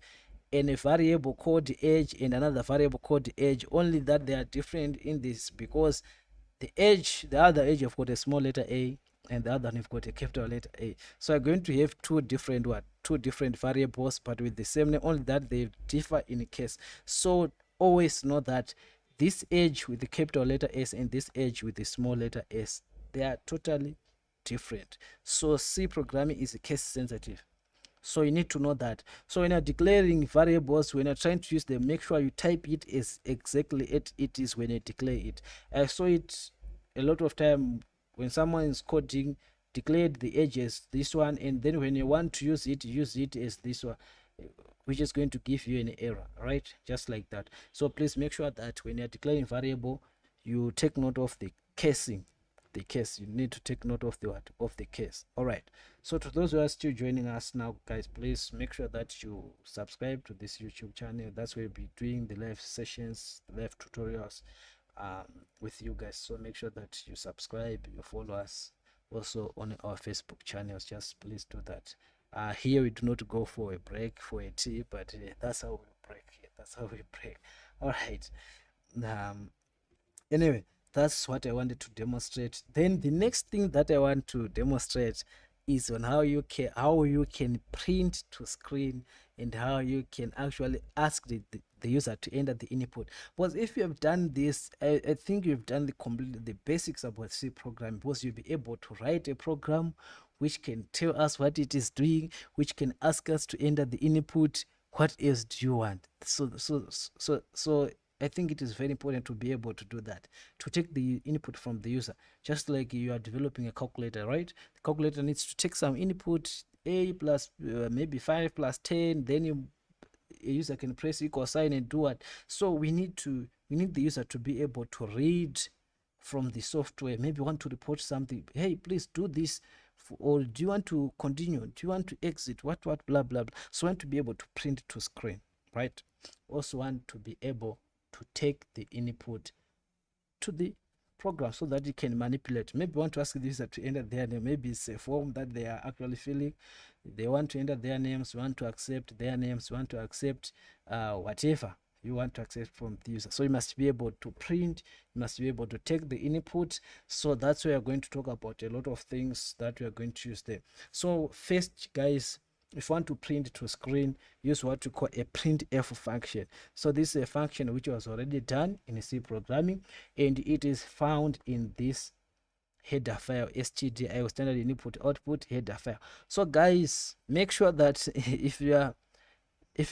a variable called age and another variable called age, only that they are different in this, because the other age, you've got a small letter a, and the other one you've got a capital letter A. So I'm going to have two different variables, but with the same name, only that they differ in case. So always know that this age with the capital letter S and this age with the small letter s, they are totally different. So C programming is case sensitive. So you need to know that. So when you're declaring variables, when you're trying to use them, make sure you type it as exactly it is when you declare it. I saw it a lot of time when someone is coding, declared the ages this one, and then when you want to use it as this one, which is going to give you an error, right? Just like that. So please make sure that when you're declaring variable, you take note of the casing. The case, you need to take note of the what? Of the case. All right, so to those who are still joining us now, guys, please make sure that you subscribe to this YouTube channel. That's where we'll be doing the live sessions, the live tutorials with you guys. So make sure that you subscribe, you follow us also on our Facebook channels. Just please do that. Here we do not go for a break for a tea, but that's how we break here. That's how we break. All right. Um, anyway, that's what I wanted to demonstrate. Then the next thing that I want to demonstrate is on how you can print to screen, and how you can actually ask the user to enter the input. Because if you have done this, I think you've done the basics about C program, because you'll be able to write a program which can tell us what it is doing, which can ask us to enter the input. What else do you want? So I think it is very important to be able to do that, to take the input from the user. Just like you are developing a calculator, right? The calculator needs to take some input, a plus maybe 5 plus 10, then a user can press equal sign and do what. So we need the user to be able to read from the software. Maybe want to report something, hey, please do this, or do you want to continue, do you want to exit, what blah blah blah. So want to be able to print to screen, right? Also want to be able to take the input to the program so that you can manipulate. Maybe want to ask the user to enter their name. Maybe it's a form that they are actually filling. They want to enter their names, want to accept their names, want to accept whatever you want to accept from the user. So you must be able to print, you must be able to take the input. So that's why we're going to talk about a lot of things that we are going to use there. So first, guys, if you want to print to screen, use what we call a printf function. So this is a function which was already done in C programming, and it is found in this header file, stdio, standard input output header file. So guys, make sure that if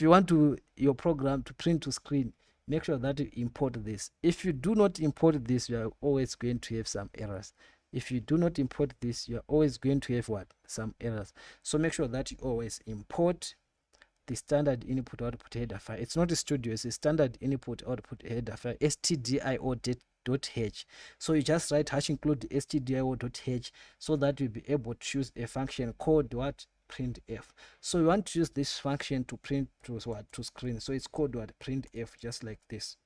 you want your program to print to screen, make sure that you import this. If you do not import this, you are always going to have some errors. If you do not import this, you are always going to have what? Some errors. So make sure that you always import the standard input output header file. It's not a studio, it's a standard input output header file, stdio.h. So you just write hash include stdio.h, so that you'll be able to choose a function called what? Printf. So you want to use this function to print to what? To screen. So it's called what? Printf, just like this,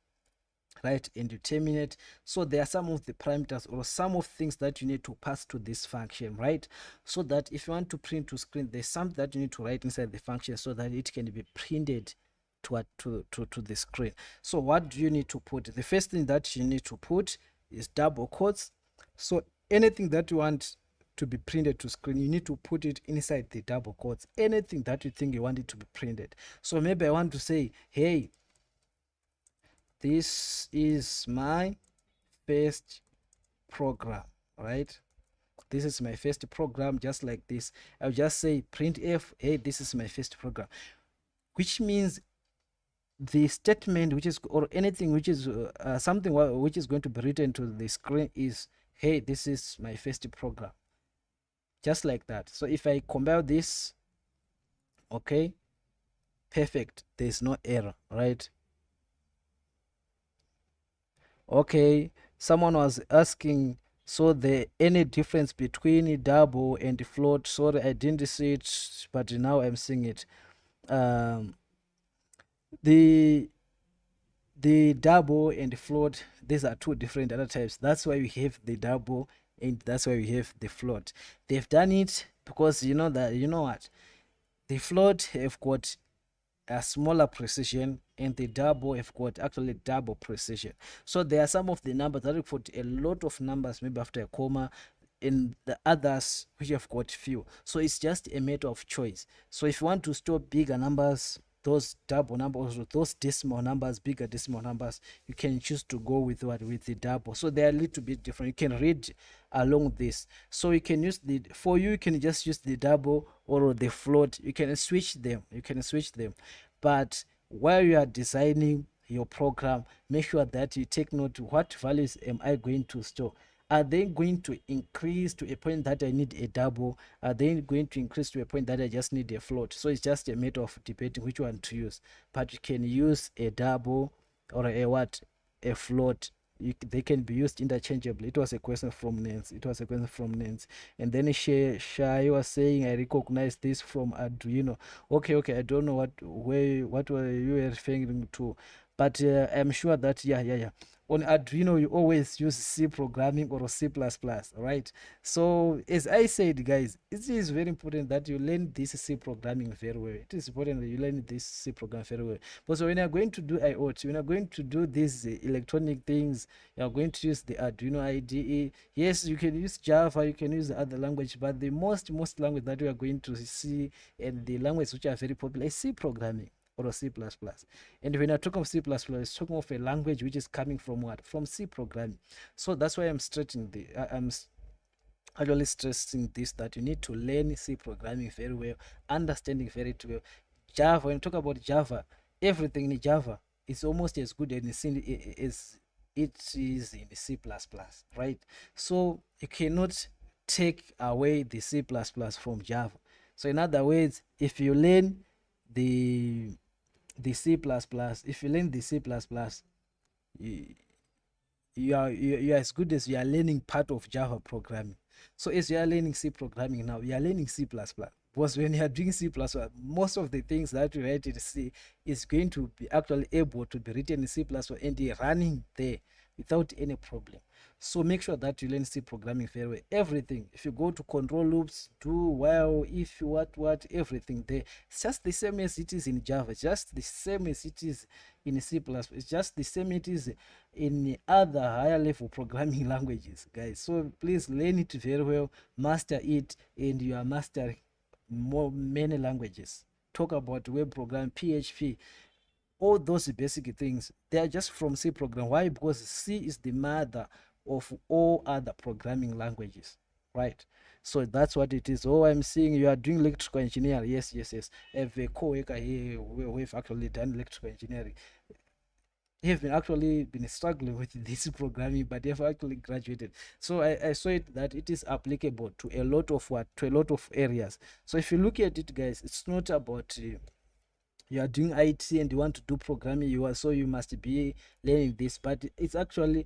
right? And you terminate. So there are some of the parameters or some of things that you need to pass to this function, right? So that if you want to print to screen, there's something that you need to write inside the function so that it can be printed to the screen. So what do you need to put? The first thing that you need to put is double quotes. So anything that you want to be printed to screen, you need to put it inside the double quotes. Anything that you think you want it to be printed. So maybe I want to say, hey, this is my first program, right? This is my first program, just like this. I'll just say printf, hey, this is my first program, which means the statement which is, or anything which is something which is going to be written to the screen is, hey, this is my first program, just like that. So if I compile this, okay, perfect, there's no error, right? Okay, someone was asking, so the any difference between double and float? Sorry, I didn't see it, but now I'm seeing it. The double and float, these are two different data types. That's why we have the double and that's why we have the float. They've done it because you know what, the float have got a smaller precision and the double have got actually double precision. So there are some of the numbers that have got a lot of numbers maybe after a comma, in the others which have got few. So it's just a matter of choice. So if you want to store bigger numbers, those double numbers, those decimal numbers, bigger decimal numbers, you can choose to go with what? With the double. So they're a little bit different. You can read along this. So you can use for you can just use the double or the float. You can switch them. But while you are designing your program, make sure that you take note, what values am I going to store? Are they going to increase to a point that I need a double? Are they going to increase to a point that I just need a float? So it's just a matter of debating which one to use. But you can use a double or a float. They can be used interchangeably. It was a question from Nance. And then Shai was saying, I recognize this from Arduino. Okay, I don't know what were you referring to, but I'm sure that yeah, on Arduino you always use C programming or C++, right? So as I said, guys, it is very important that you learn this C programming very well. It is important that you learn this C program very well, because when you're going to do IoT, when you're going to do these electronic things, you're going to use the Arduino IDE. Yes, you can use Java, you can use other language, but the most language that we are going to see, and the language which are very popular, is C programming or C++. And when I talk of C++, it's talking of a language which is coming from what? From C programming. So that's why I'm stressing I'm actually stressing this, that you need to learn C programming very well, understanding very well. Java, when you talk about Java, everything in Java is almost as good as it is in C++, right? So you cannot take away the C++ from Java. So in other words, if you learn the C++, if you learn the C++, you, you are as good as you are learning part of Java programming. So as you are learning C programming now, you are learning C++. Because when you are doing C++, most of the things that you write in C is going to be actually able to be written in C++ and running there without any problem. So make sure that you learn C programming very well. Everything, if you go to control loops, do while, if you what, everything there, it's just the same as it is in Java, just the same as it is in C++. It's just the same it is in other higher level programming languages, guys. So please learn it very well, master it, and you are mastering many languages. Talk about web program, PHP, all those basic things, they are just from C program. Why? Because C is the mother of all other programming languages, right? So that's what it is. Oh, I'm seeing you are doing electrical engineering. Yes. I have a co-worker here who have actually done electrical engineering. Have been actually been struggling with this programming, but they've actually graduated. So I saw it that it is applicable to a lot of areas. So if you look at it, guys, it's not about you are doing IT and you want to do programming, you must be learning this, but it's actually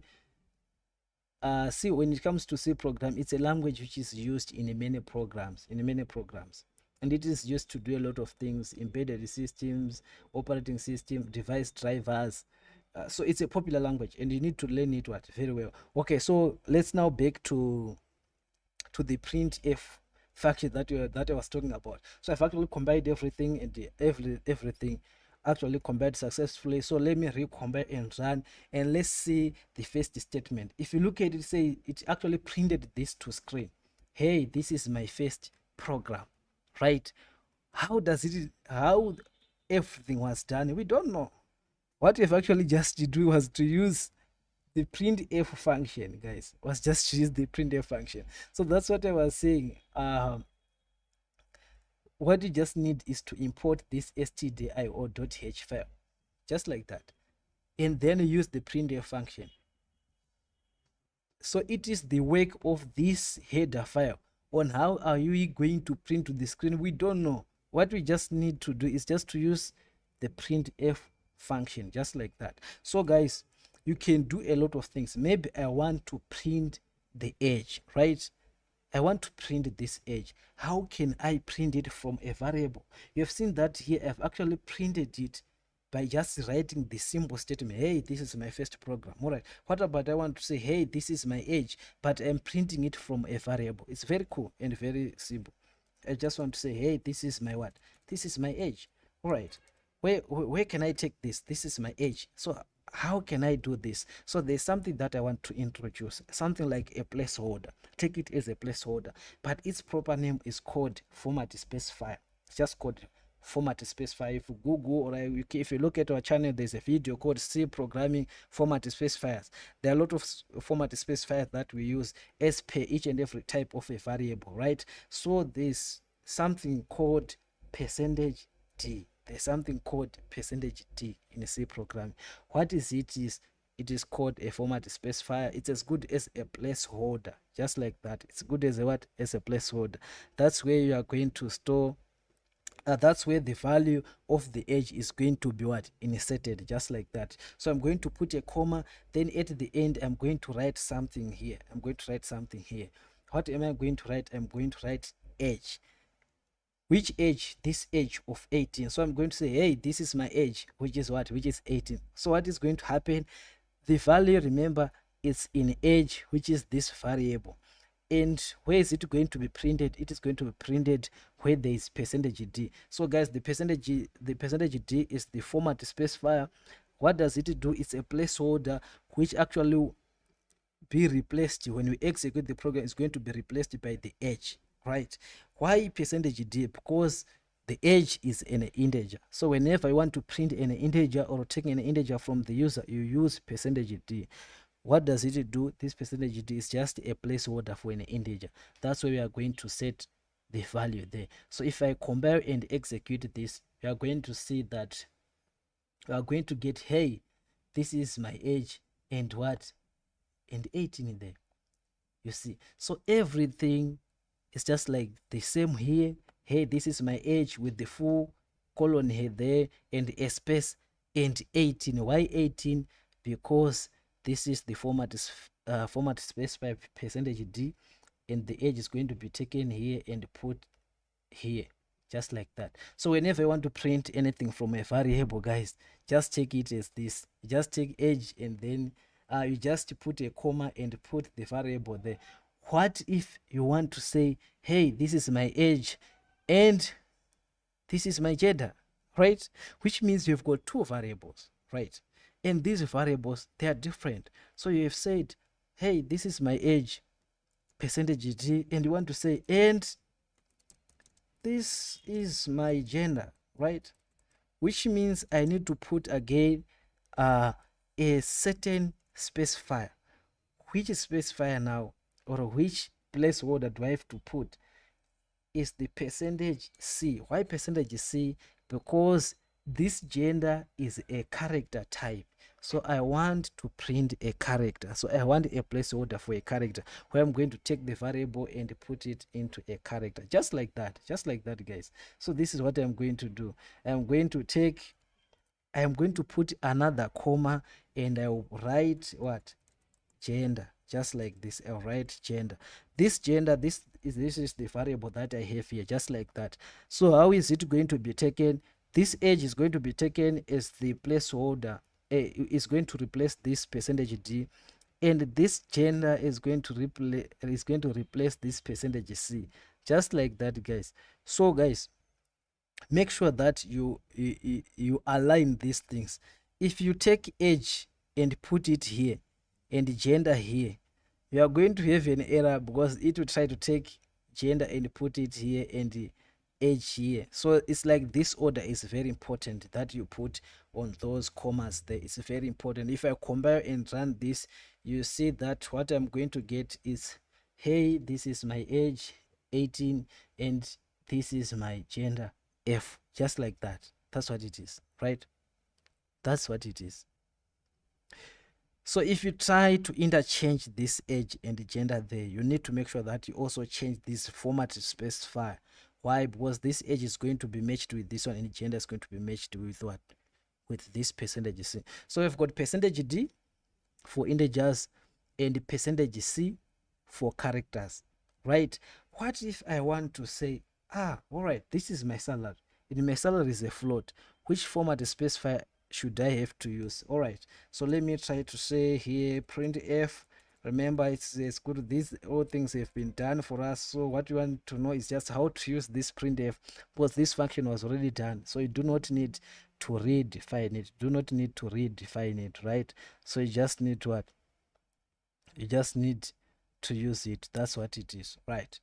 see, when it comes to C program, it's a language which is used in many programs, and it is used to do a lot of things: embedded systems, operating system, device drivers. So it's a popular language, and you need to learn it very well. Okay, so let's now back to the printf function that I was talking about. So I've actually combined everything, and everything actually combined successfully. So let me recombine and run, and let's see the first statement. If you look at it, say it actually printed this to screen. Hey, this is my first program, right? How everything was done, we don't know. What we've actually just to do was to use the printf function, guys. Was just to use the printf function. So that's what I was saying. What you just need is to import this stdio.h file, just like that, and then use the printf function. So it is the work of this header file. On how are you going to print to the screen, we don't know. What we just need to do is just to use the printf function, just like that. So guys, you can do a lot of things. Maybe I want to print the edge, right? I want to print this edge. How can I print it from a variable? You have seen that here I've actually printed it by just writing the simple statement. Hey, this is my first program. All right, what about I want to say, hey, this is my edge, but I'm printing it from a variable? It's very cool and very simple. I just want to say, hey, this is my what? This is my edge. All right, where can I take this? This is my edge. So how can I do this? So there's something that I want to introduce, something like a placeholder. Take it as a placeholder, but its proper name is called format specifier. It's just called format specifier. If you Google, or if you look at our channel, there's a video called C programming format specifiers. There are a lot of format specifiers that we use as per each and every type of a variable, right? So there's something called percentage %d. There's something called percentage %d in a C program. What is it? It is called a format specifier. It's as good as a placeholder, just like that. It's good as a what? As a placeholder. That's where you are going to store. That's where the value of the edge is going to be what? Inserted, just like that. So I'm going to put a comma, then at the end I'm going to write something here. What am I going to write? I'm going to write edge. which age? This age of 18. So I'm going to say, hey, this is my age, which is what? Which is 18. So what is going to happen? The value, remember, is in age, which is this variable. And where is it going to be printed? It is going to be printed where there is percentage %d. So guys, the percentage %d is the format specifier. What does it do? It's a placeholder which actually be replaced when we execute the program. Is going to be replaced by the age, right? Why percentage %d? Because the age is an integer. So whenever you want to print an integer or take an integer from the user, you use percentage %d. What does it do? This percentage %d is just a placeholder for an integer. That's where we are going to set the value there. So if I compare and execute this, we are going to see that we are going to get, hey, this is my age and what? And 18 in there. You see, so everything is just like the same here. Hey, this is my age with the full colon here there and a space and 18. Why 18? Because this is the format specified percentage %d, and the age is going to be taken here and put here, just like that. So whenever you want to print anything from a variable, guys, just take it as this. Just take age and then you just put a comma and put the variable there. What if you want to say, hey, this is my age and this is my gender, right? Which means you've got two variables, right? And these variables, they are different. So you have said, hey, this is my age, percentage %d, and you want to say, and this is my gender, right? Which means I need to put again a certain specifier. Which specifier now, or which placeholder do I have to put? Is the percentage %c. Why percentage %c? Because this gender is a character type. So I want to print a character. So I want a placeholder for a character where I'm going to take the variable and put it into a character. Just like that, guys. So this is what I'm going to do. I'm going to put another comma and I'll write what? Gender. Just like this, I'll write gender. This gender, this is the variable that I have here, just like that. So how is it going to be taken? This age is going to be taken as the placeholder. Is going to replace this percentage %d, and this gender is going to replace this percentage %c, just like that, guys. So guys, make sure that you align these things. If you take age and put it here and gender here, you are going to have an error because it will try to take gender and put it here and age here. So it's like this order is very important that you put on those commas there. It's very important. If I compare and run this, you see that what I'm going to get is, hey, this is my age, 18, and this is my gender, F. Just like that. That's what it is, right? That's what it is. So if you try to interchange this age and gender there, you need to make sure that you also change this format specifier. Why? Because this age is going to be matched with this one and gender is going to be matched with what? With this percentage %c. So we've got percentage %d for integers and percentage %c for characters, right? What if I want to say, all right, this is my salary, and my salary is a float. Which format specifier should I have to use? All right, so let me try to say here printf. Remember, it's good. These all things have been done for us. So what you want to know is just how to use this printf, because this function was already done. So you do not need to redefine it. Do not need to redefine it, right? So you just need what? You just need to use it. That's what it is, right?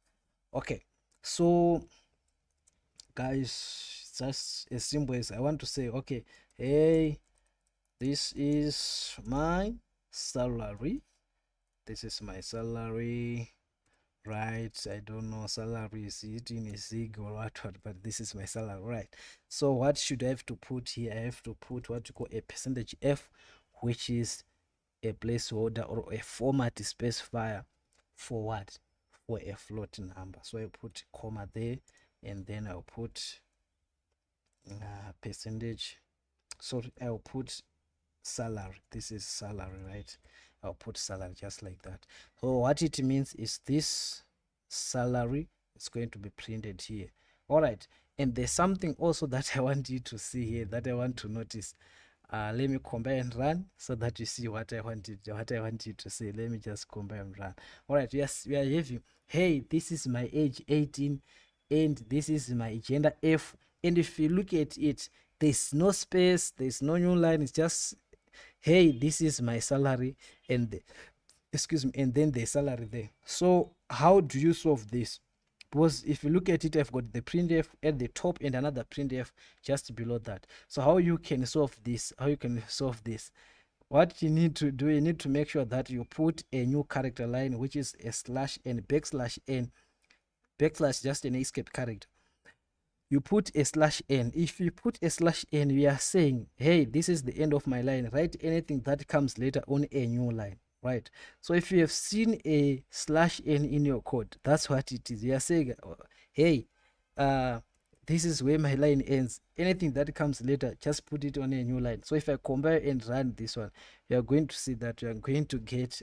Okay, so guys, just as simple as I want to say, okay, hey, this is my salary. This is my salary, right? I don't know, salary is it in a zig or what, but this is my salary, right? So what should I have to put here? I have to put what you call a percentage %f, which is a placeholder or a format specifier for what? For a float number. So I put comma there, and then I'll put percentage. So I'll put salary. This is salary, right? I'll put salary just like that. So what it means is this salary is going to be printed here. All right, and there's something also that I want you to see here, that I want to notice. Let me compare and run so that you see what I want you to see. Let me just compare and run. All right, yes, we are having, hey, this is my age 18 and this is my gender F. And if you look at it, there's no space, there's no new line. It's just, hey, this is my salary, and excuse me, and then the salary there. So how do you solve this? Because if you look at it, I've got the printf at the top and another printf just below that. So how you can solve this? What you need to do, you need to make sure that you put a new character line, which is a slash and backslash n, backslash just an escape character. You put a slash n. If you put a slash n, we are saying, hey, this is the end of my line. Write anything that comes later on a new line, right? So if you have seen a slash n in your code, that's what it is. You are saying, hey, this is where my line ends. Anything that comes later, just put it on a new line. So if I compare and run this one, you are going to see that you are going to get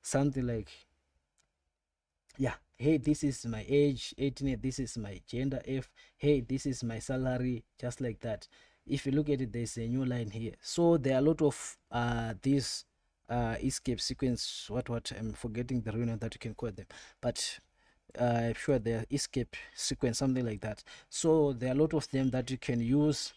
something like, yeah, hey, this is my age 18, this is my gender F, hey, this is my salary, just like that. If you look at it, there's a new line here. So there are a lot of these escape sequence, what I'm forgetting the real name that you can call them, but I'm sure they're escape sequence, something like that. So there are a lot of them that you can use.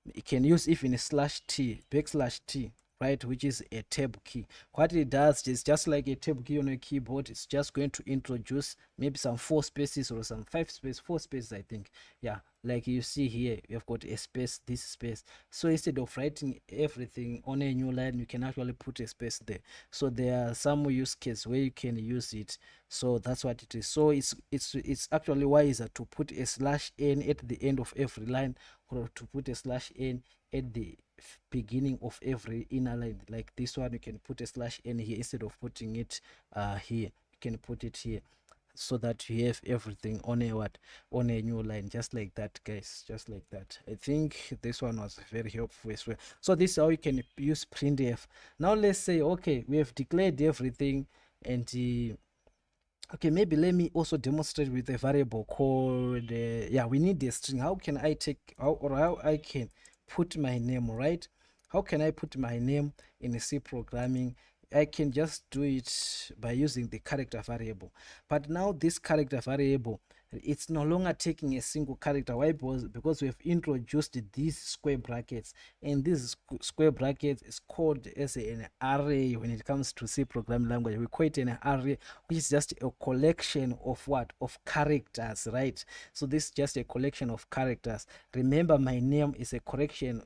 You can use even a slash t, backslash t, right, which is a tab key. What it does is just like a tab key on a keyboard. It's just going to introduce maybe some 4 spaces or some 5 spaces, 4 spaces, I think. Yeah, like you see here, you've got a space, this space. So instead of writing everything on a new line, you can actually put a space there. So there are some use cases where you can use it. So that's what it is. So it's actually wiser to put a slash n at the end of every line, or to put a slash n at the beginning of every inner line. Like this one, you can put a slash n here instead of putting it here. You can put it here so that you have everything on a new line, just like that, guys, just like that. I think this one was very helpful as well. So this is how you can use printf. Now let's say, okay, we have declared everything, and okay, maybe let me also demonstrate with a variable called yeah, we need a string. How can I take how I can put my name, right? How can I put my name in a C programming? I can just do it by using the character variable. But now this character variable, it's no longer taking a single character. Why? Because we have introduced these square brackets, and this square bracket is called as an array. When it comes to C programming language, we call it an array, which is just a collection of what? Of characters, right? So this is just a collection of characters. Remember, my name is a collection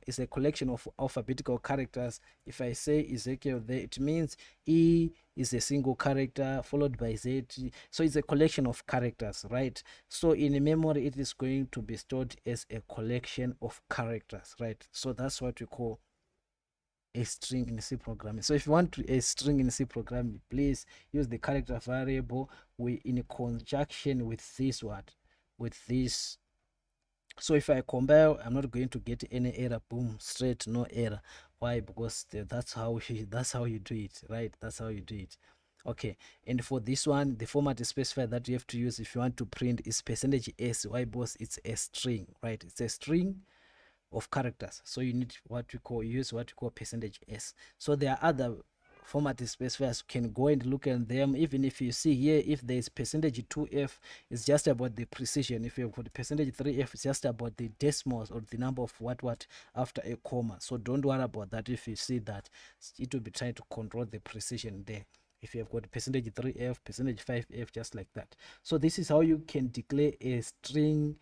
of alphabetical characters. If I say Ezekiel there, it means E is a single character followed by Z. So it's a collection of characters, right? So in memory, it is going to be stored as a collection of characters, right? So that's what we call a string in C programming. So if you want a string in C programming, please use the character variable in conjunction with this word, with this. So if I compile, I'm not going to get any error. Boom, straight, no error. Why? Because that's how you do it, right? That's how you do it. Okay, and for this one, the format specifier that you have to use if you want to print is %s. Why? Because it's a string, right? It's a string of characters. So you need use what we call %s. So there are other format specifiers. You can go and look at them. Even if you see here, if there is %2f, it's just about the precision. If you've got %3f, it's just about the decimals or the number of what after a comma. So don't worry about that. If you see that, it will be trying to control the precision there. If you have got %3f, %5f, just like that. So this is how you can declare a string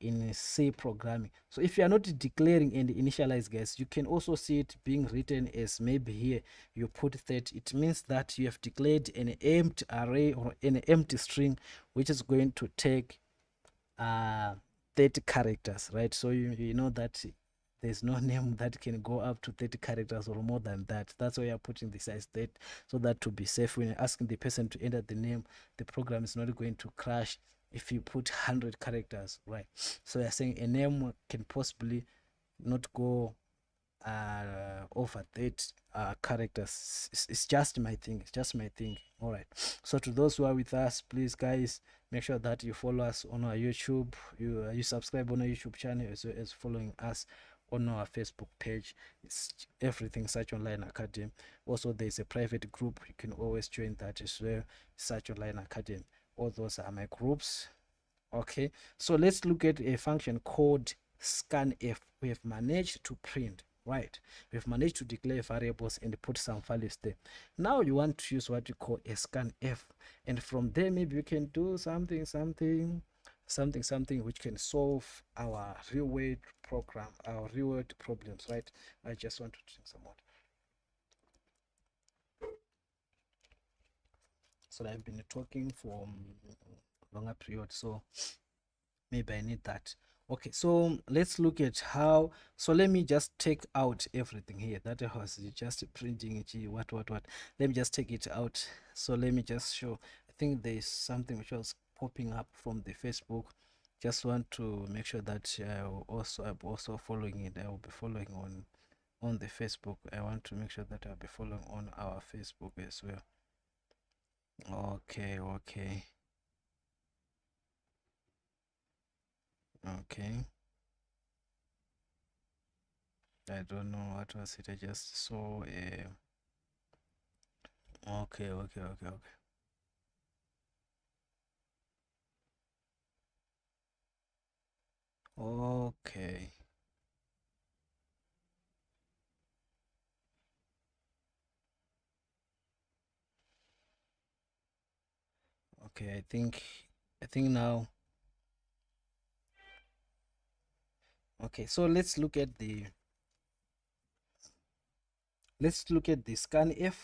in C programming. So if you are not declaring and initialize, guys, you can also see it being written as, maybe here you put that. It means that you have declared an empty array or an empty string, which is going to take 30 characters, right? So you know that there's no name that can go up to 30 characters or more than that. That's why you're putting the size that, so that to be safe, when you're asking the person to enter the name, the program is not going to crash if you put 100 characters, right? So you're saying a name can possibly not go over that characters. It's just my thing. It's just my thing. All right. So to those who are with us, please guys, make sure that you follow us on our YouTube. You subscribe on our YouTube channel as well as following us on our Facebook page. It's everything Search Online Academy. Also, there's a private group. You can always join that as well. Search Online Academy. All those are my groups. Okay, so let's look at a function called scanf. We have managed to print, right? We've managed to declare variables and put some values there. Now you want to use what you call a scanf, and from there maybe you can do something which can solve our real world program, our real world problems, right? I just want to drink some water. So I've been talking for longer period, so maybe I need that. Okay, so let's look at how. So let me just take out everything here that I was just printing it. What let me just take it out. So let me just show. I think there's something which was popping up from the Facebook. Just want to make sure that I'm also following it. I will be following on the Facebook. I want to make sure that I'll be following on our Facebook as well. Okay. I don't know what was it. I just saw a. Okay. Okay, I think now. Okay, so let's look at the scanf.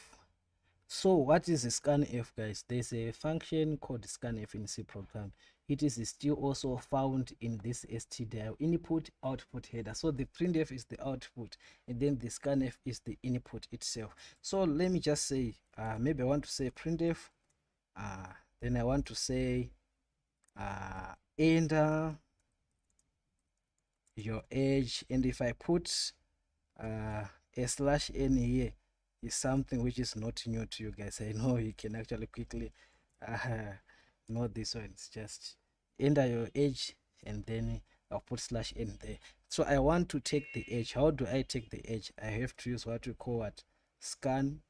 So what is a scanf, guys? There's a function called scanf in C program. It is still also found in this stdio, input output header. So the printf is the output, and then the scanf is the input itself. So let me just say, maybe I want to say printf, then I want to say enter your age, and if I put a /n here, is something which is not new to you guys. I know you can actually quickly know this one. It's just enter your age, and then I'll put /n there. So I want to take the age. How do I take the age? I have to use what we call what? Scanf.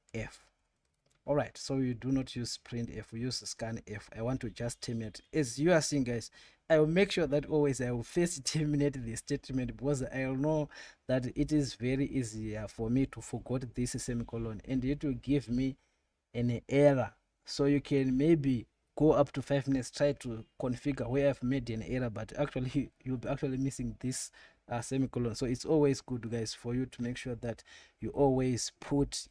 All right, so you do not use printf, we use scanf. I want to just terminate. As you are seeing, guys, I will make sure that always I will first terminate the statement, because I will know that it is very easy for me to forget this semicolon, and it will give me an error. So you can maybe go up to 5 minutes, try to configure where I've made an error, but actually you'll be actually missing this semicolon. So it's always good, guys, for you to make sure that you always put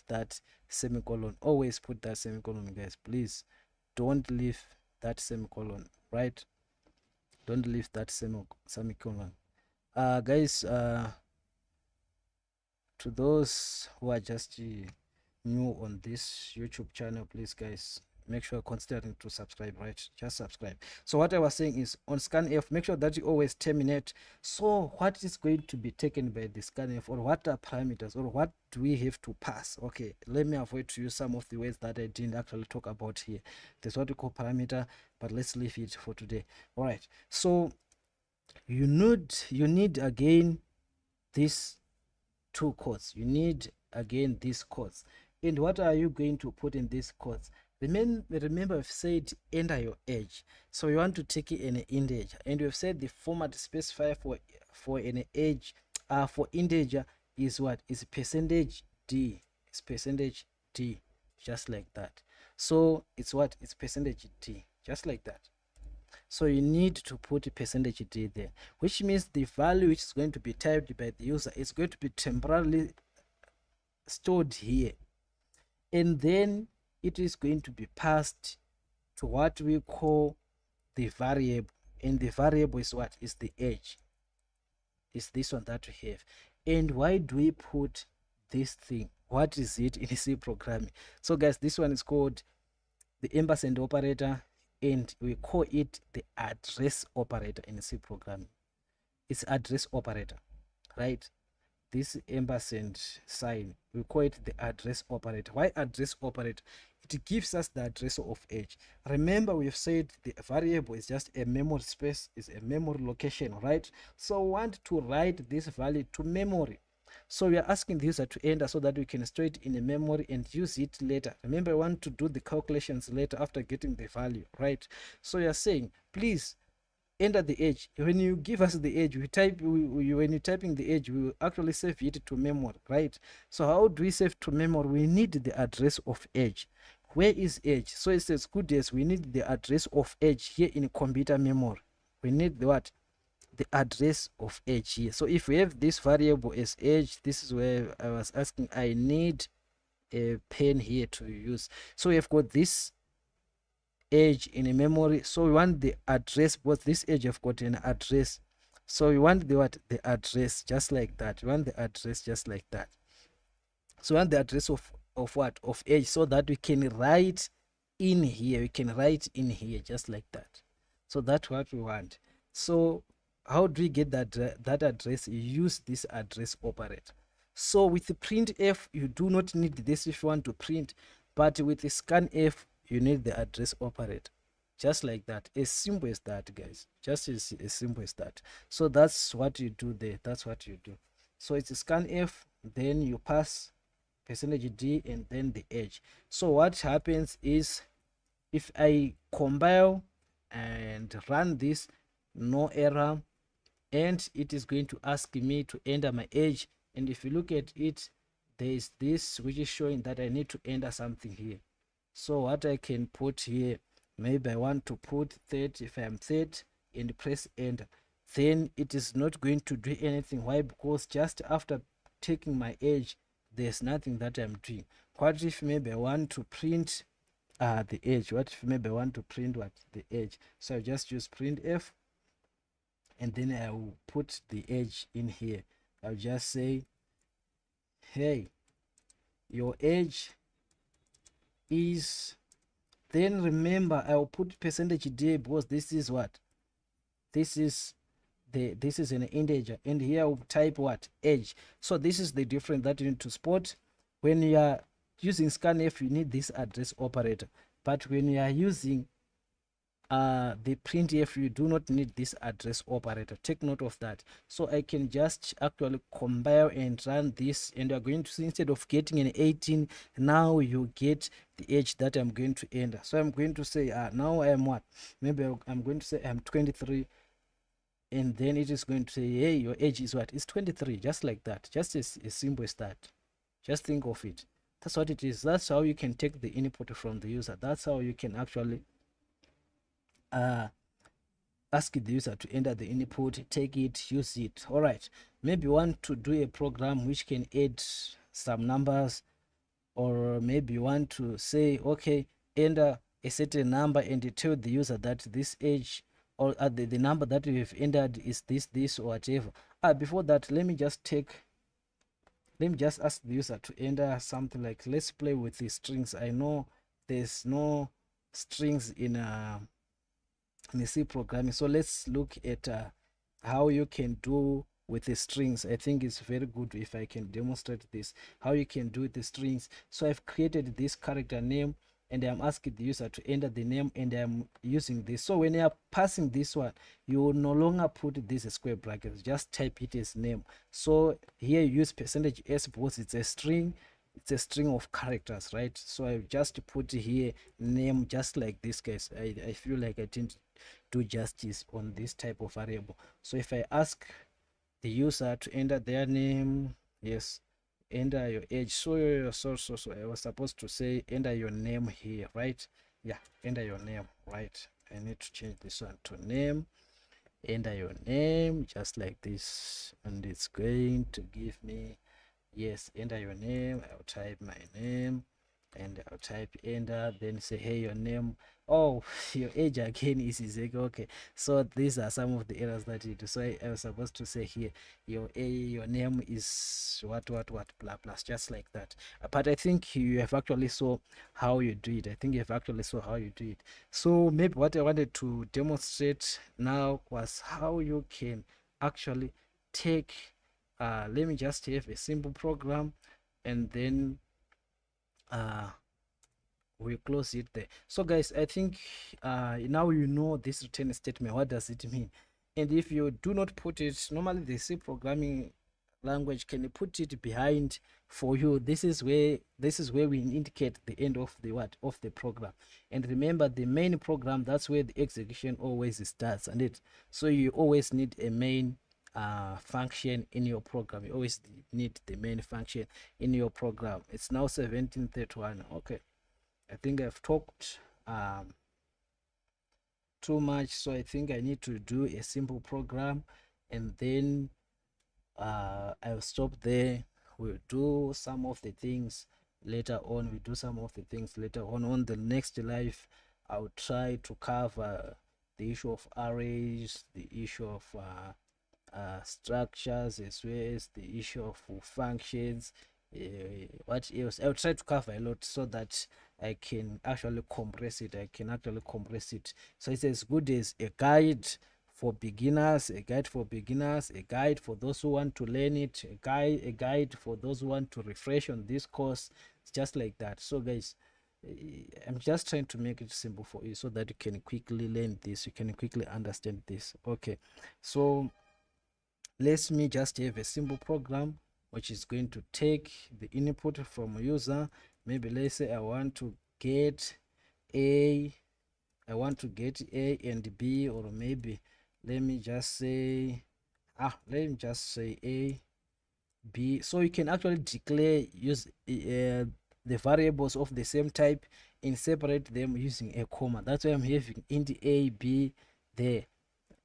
that semicolon. Always put that semicolon, guys. Please don't leave that semicolon, right? Don't leave that semicolon. Guys, to those who are just new on this YouTube channel, please, guys, make sure considering to subscribe, right? Just subscribe. So what I was saying is, on scanf, make sure that you always terminate. So what is going to be taken by the scanf, or what are parameters, or what do we have to pass? Okay, let me avoid to use some of the words that I didn't actually talk about here. That's what we call parameter, but let's leave it for today. All right, so you need again these two quotes. You need again these quotes. And what are you going to put in these quotes? Remember, I've said enter your age. So you want to take an integer, and we've said the format specifier for an age for integer is what? Is percentage %d. It's percentage %d, just like that. So it's what? It's percentage %d, just like that. So you need to put a percentage %d there, which means the value which is going to be typed by the user is going to be temporarily stored here, and then it is going to be passed to what we call the variable, and the variable is what? Is the age. Is this one that we have. And why do we put this thing? What is it in C programming? So guys, this one is called the ampersand operator, and we call it the address operator in C programming. It's address operator, right? this ampersand sign, we call it the address operator. Why address operator? It gives us the address of edge. Remember, we've said the variable is just a memory space, is a memory location, right? So we want to write this value to memory. So we are asking the user to enter so that we can store it in a memory and use it later. Remember, we want to do the calculations later after getting the value, right? So you are saying, please enter the edge. When you give us the edge, when you're typing the edge, we will actually save it to memory, right? So how do we save to memory? We need the address of edge. Where is edge? So it's as good as we need the address of edge here in computer memory. We need the what? The address of edge here. So if we have this variable as edge, this is where I was asking, I need a pen here to use. So we have got this edge in a memory, so we want the address, because this edge have got an address, so we want the what? The address, just like that. We want the address just like that. So we want the address of what? Of edge, so that we can write in here. We can write in here just like that. So that's what we want. So how do we get that address? You use this address operator. So with the printf, you do not need this if you want to print, but with the scanf, you need the address operator, just like that. As simple as that, guys. Just as simple as that. So that's what you do there. That's what you do. So it's a scanf, then you pass %d and then the edge. So what happens is, if I compile and run this, no error, and it is going to ask me to enter my edge. And if you look at it, there is this which is showing that I need to enter something here. So what I can put here, maybe I want to put 30, if I'm 30, and press enter, then it is not going to do anything. Why? Because just after taking my edge, there's nothing that I'm doing. What if maybe I want to print the edge? What if maybe I want to print what? The edge. So I just use printf, and then I will put the edge in here. I'll just say, hey, your edge is, then remember I will put %d, because this is what? This is an integer, and here I will type what? Edge. So this is the difference that you need to spot. When you are using scanf, you need this address operator, but when you are using the printf, you do not need this address operator. Take note of that. So I can just actually compile and run this, and you're going to see, instead of getting an 18, now you get the edge that I'm going to enter. So I'm going to say now I am what? Maybe I'm going to say I'm 23, and then it is going to say, hey, your age is what? It's 23, just like that. Just as simple as that. Just think of it. That's what it is. That's how you can take the input from the user. That's how you can actually ask the user to enter the input, take it, use it. All right, maybe you want to do a program which can add some numbers, or maybe you want to say, okay, enter a certain number, and you tell the user that this age, or the number that you have entered is this or whatever. Before that, let me just ask the user to enter something like, let's play with the strings. I know there's no strings in C programming, so let's look at how you can do with the strings. I think it's very good if I can demonstrate this, how you can do with the strings. So I've created this character name, and I'm asking the user to enter the name, and I'm using this. So when you are passing this one, you will no longer put this square brackets, just type it as name. So here you use %s because it's a string. It's a string of characters, right? So I just put here name, just like this case. I feel like I didn't do justice on this type of variable. So if I ask the user to enter their name, yes, enter your age. So I was supposed to say enter your name here, right? Yeah, enter your name, right? I need to change this one to name. Enter your name, just like this, and it's going to give me, yes, enter your name. I'll type my name, and I'll type enter, then say, hey, your name. Oh, your age again is Isaac. Okay, so these are some of the errors that you do. So I was supposed to say here, your name is what blah blah, just like that. But I think you have actually saw how you do it. I think you have actually saw how you do it. So maybe what I wanted to demonstrate now was how you can actually take let me just have a simple program, and then we close it there. So guys, I think now you know this return statement, what does it mean. And if you do not put it, normally the C programming language can put it behind for you. This is where we indicate the end of the of the program. And remember, the main program, that's where the execution always starts, and it so you always need a main function in your program. You always need the main function in your program. It's now 17:31. Okay, I think I've talked too much, so I think I need to do a simple program, and then I'll stop there. We'll do some of the things later on. On the next live. I'll try to cover the issue of arrays, the issue of structures, as well as the issue of functions. What else? I'll try to cover a lot so that I can actually compress it. So it's as good as a guide for beginners, a guide for those who want to learn it, a guide for those who want to refresh on this course. It's just like that. So guys, I'm just trying to make it simple for you so that you can quickly learn this, you can quickly understand this. Okay, so let me just have a simple program which is going to take the input from user. Maybe let's say I want to get A and B, or maybe let me just say A, B. So you can actually declare the variables of the same type and separate them using a comma. That's why I'm having int A, B there,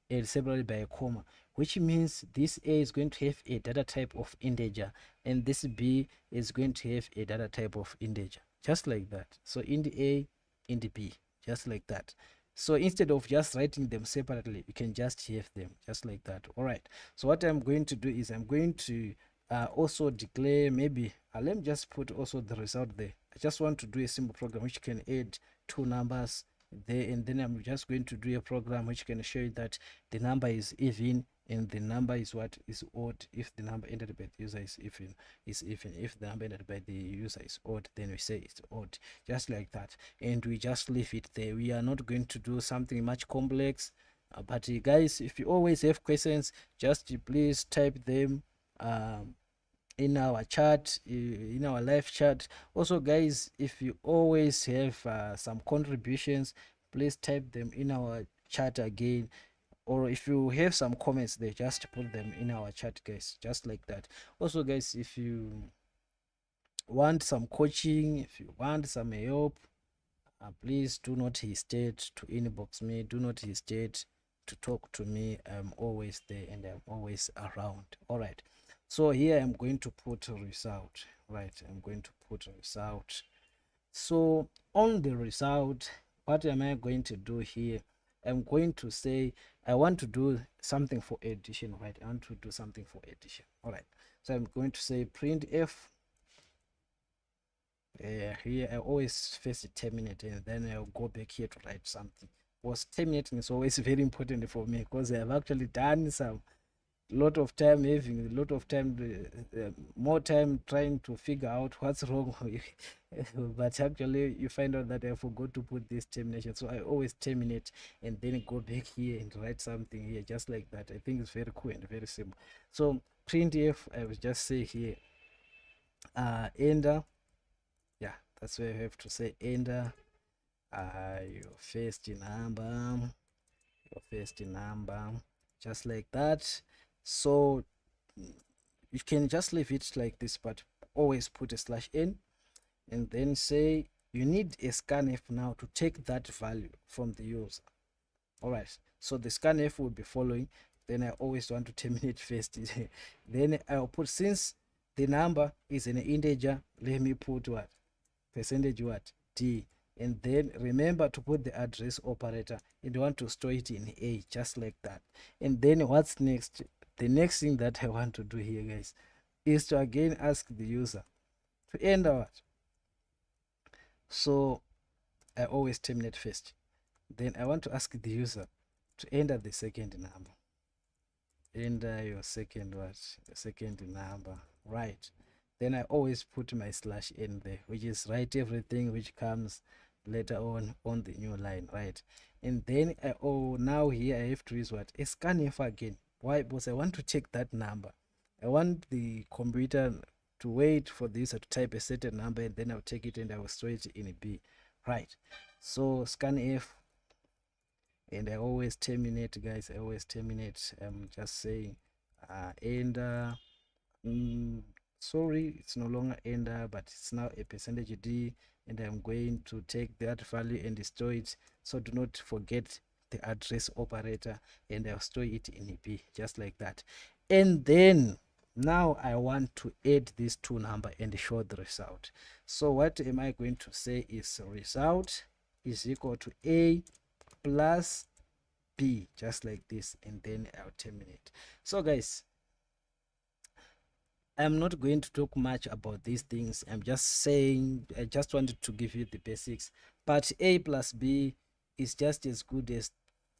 and separated by a comma, which means this A is going to have a data type of integer, and this B is going to have a data type of integer, just like that. So int A, int B, just like that. So instead of just writing them separately, you can just have them just like that. All right, so what I'm going to do is I'm going to also declare, maybe let me just put also the result there. I just want to do a simple program which can add two numbers there, and then I'm just going to do a program which can show you that the number is even and the number is odd. If the number entered by the user is even. If the number entered by the user is odd, then we say it's odd, just like that, and we just leave it there. We are not going to do something much complex, but guys, if you always have questions, just please type them in our chat, in our live chat. Also guys, if you always have some contributions, please type them in our chat again, or if you have some comments there, just put them in our chat guys, just like that. Also guys, if you want some coaching, if you want some help, please do not hesitate to inbox me, do not hesitate to talk to me. I'm always there and I'm always around. All right, so here I'm going to put a result. Right, I'm going to put a result. So on the result, what am I going to do here? I'm going to say I want to do something for addition. Right, I want to do something for addition. All right, so I'm going to say printf. Here I always first terminate, and then I'll go back here to write something, because terminating is always very important for me, because I've actually done some lot of time, having a lot of time, more time trying to figure out what's wrong but actually you find out that I forgot to put this termination. So I always terminate and then go back here and write something here, just like that. I think it's very cool and very simple. So printf, I will just say here enter. Yeah, that's where I have to say enter your first number, just like that. So you can just leave it like this, but always put a /n, and then say you need a scanf now to take that value from the user. All right, so the scanf will be following. Then I always want to terminate first. Then I'll put, since the number is an integer, let me put what? Percentage what? D. And then remember to put the address operator, and you want to store it in A, just like that. And then what's next? The next thing that I want to do here, guys, is to again ask the user to enter what? So I always terminate first. Then I want to ask the user to enter the second number. enter your second what, your second number, right? Then I always put my slash n there, which is write everything which comes later on the new line, right? And then now here I have to use what, a scanf again. Why? Because I want to check that number. I want the computer to wait for the user to type a certain number, and then I'll take it and I will store it in a B, right? So scanf, and I always terminate, guys. I always terminate. I'm just saying enter. Sorry, it's no longer enter, but it's now a percentage d, and I'm going to take that value and store it. So do not forget the address operator, and I'll store it in a B, just like that. And then now I want to add these two numbers and show the result. So what am I going to say is result is equal to A plus B, just like this, and then I'll terminate. So guys, I'm not going to talk much about these things. I'm just saying, I just wanted to give you the basics. But A plus B is just as good as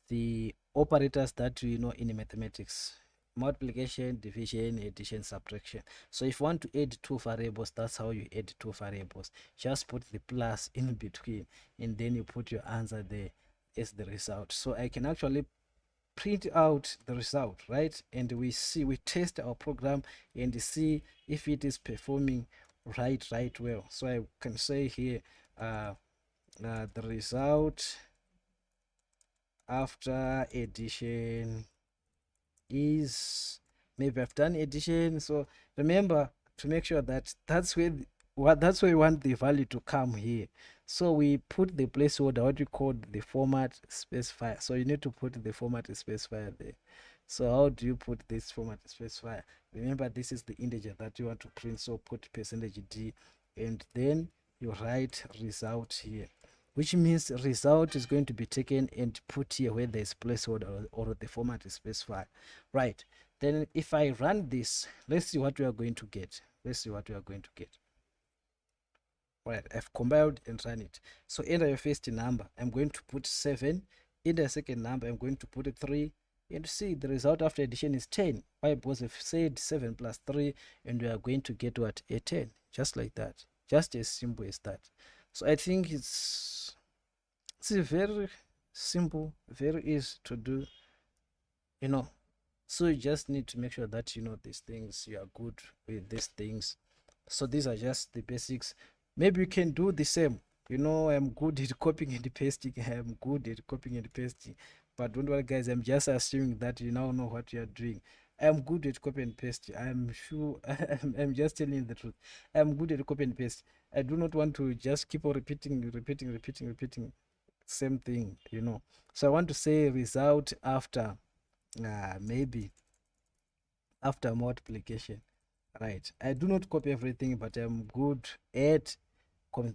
the operators that you know in mathematics: multiplication, division, addition, subtraction. So if you want to add two variables, that's how you add two variables. Just put the plus in between, and then you put your answer there as the result. So I can actually print out the result, right? And we test our program and see if it is performing right well. So I can say here the result after addition is, maybe I've done addition. So remember to make sure that that's where we want the value to come here. So we put the placeholder, what we call the format specifier. So you need to put the format specifier there. So how do you put this format specifier? Remember, this is the integer that you want to print, so put percentage d, and then you write result here, which means result is going to be taken and put here where there's placeholder or the format is specified, right? Then if I run this, let's see what we are going to get. Right, I've compiled and run it. So enter your first number, I'm going to put 7. Enter the second number, I'm going to put 3. And see, the result after addition is 10. Why? Because I've said 7 plus 3, and we are going to get what? A 10. Just like that. Just as simple as that. So I think it's very simple, very easy to do, you know. So you just need to make sure that you know these things, you are good with these things. So these are just the basics. Maybe you can do the same. You know, I'm good at copying and pasting. But don't worry, guys. I'm just assuming that you now know what you are doing. I'm good at copy and paste. I'm sure. I'm just telling you the truth. I'm good at copy and paste. I do not want to just keep on repeating same thing, you know. So I want to say result after maybe after multiplication, right? I do not copy everything, but I'm good at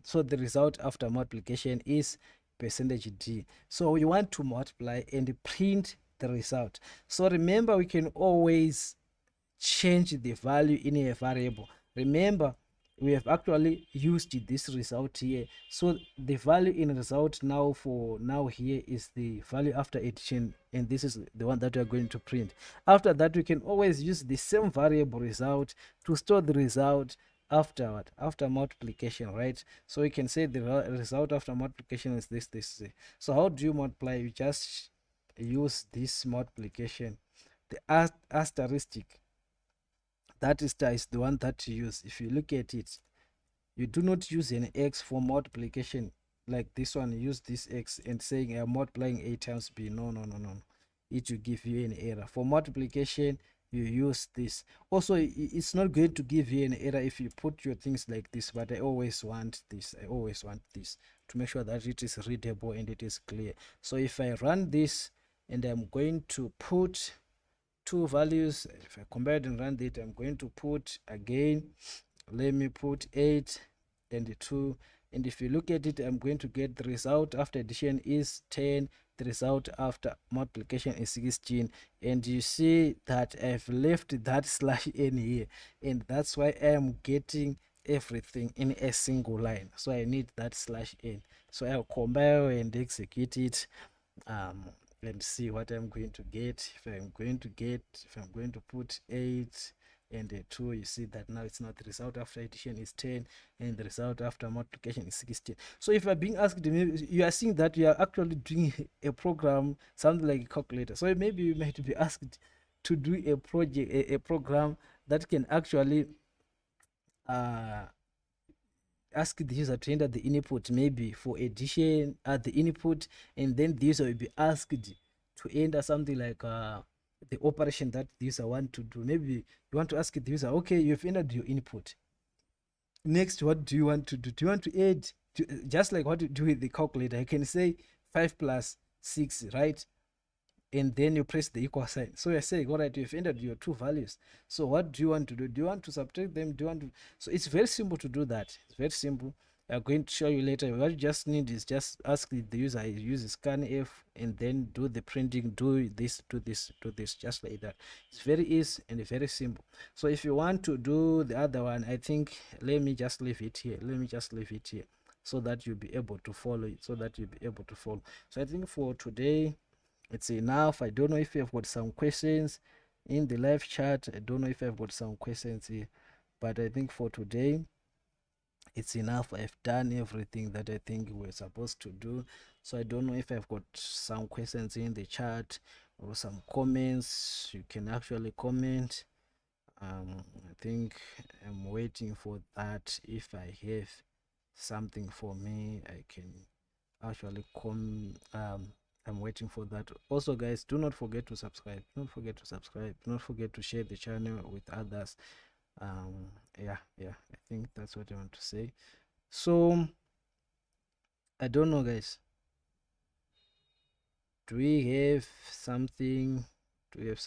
so the result after multiplication is percentage d. So we want to multiply and print the result. So remember, we can always change the value in a variable. Remember, we have actually used this result here. So the value in result now for now here is the value after addition, and this is the one that we are going to print. After that, we can always use the same variable result to store the result after what? After multiplication, right? So we can say the result after multiplication is this. So how do you multiply? You just use this multiplication, the asterisk. That is the one that you use. If you look at it, you do not use an x for multiplication like this one. Use this x and saying I'm multiplying a times b. No. It will give you an error. For multiplication, you use this. Also, it's not going to give you an error if you put your things like this, but I always want this. To make sure that it is readable and it is clear. So if I run this and I'm going to put two values, if I compare and run it, I'm going to put again, let me put 8 and 2, and if you look at it, I'm going to get the result after addition is 10, the result after multiplication is 16, and you see that I've left that slash n here, and that's why I'm getting everything in a single line. So I need that slash n. So I'll compile and execute it. and see what I'm going to get. If I'm going to put 8 and a 2, you see that now it's not the result after addition is 10 and the result after multiplication is 16. So if you're being asked, you are seeing that you are actually doing a program, something like a calculator. So maybe you might be asked to do a project, a program that can actually ask the user to enter the input, maybe for addition at the input, and then the user will be asked to enter something like the operation that the user want to do. Maybe you want to ask the user, okay, you've entered your input, next what do you want to do? Do you want to add just like what you do with the calculator? I can say 5 plus 6, right? And then you press the equal sign. So you're saying, all right, you've entered your two values. So what do you want to do? Do you want to subtract them? Do you want to? So it's very simple to do that. It's very simple. I'm going to show you later. What you just need is just ask the user, use scanf, and then do the printing, do this, just like that. It's very easy and very simple. So if you want to do the other one, I think, let me just leave it here. So that you'll be able to follow it. So I think for today, it's enough. I don't know if you've got some questions in the live chat. I don't know if I've got some questions here, but I think for today it's enough. I've done everything that I think we're supposed to do. So I don't know if I've got some questions in the chat or some comments. You can actually comment. I think I'm waiting for that. If I have something for me, I can actually I'm waiting for that. Also, guys, do not forget to subscribe. Don't forget to share the channel with others. Yeah, I think that's what I want to say. So I don't know, guys, do we have something? I'm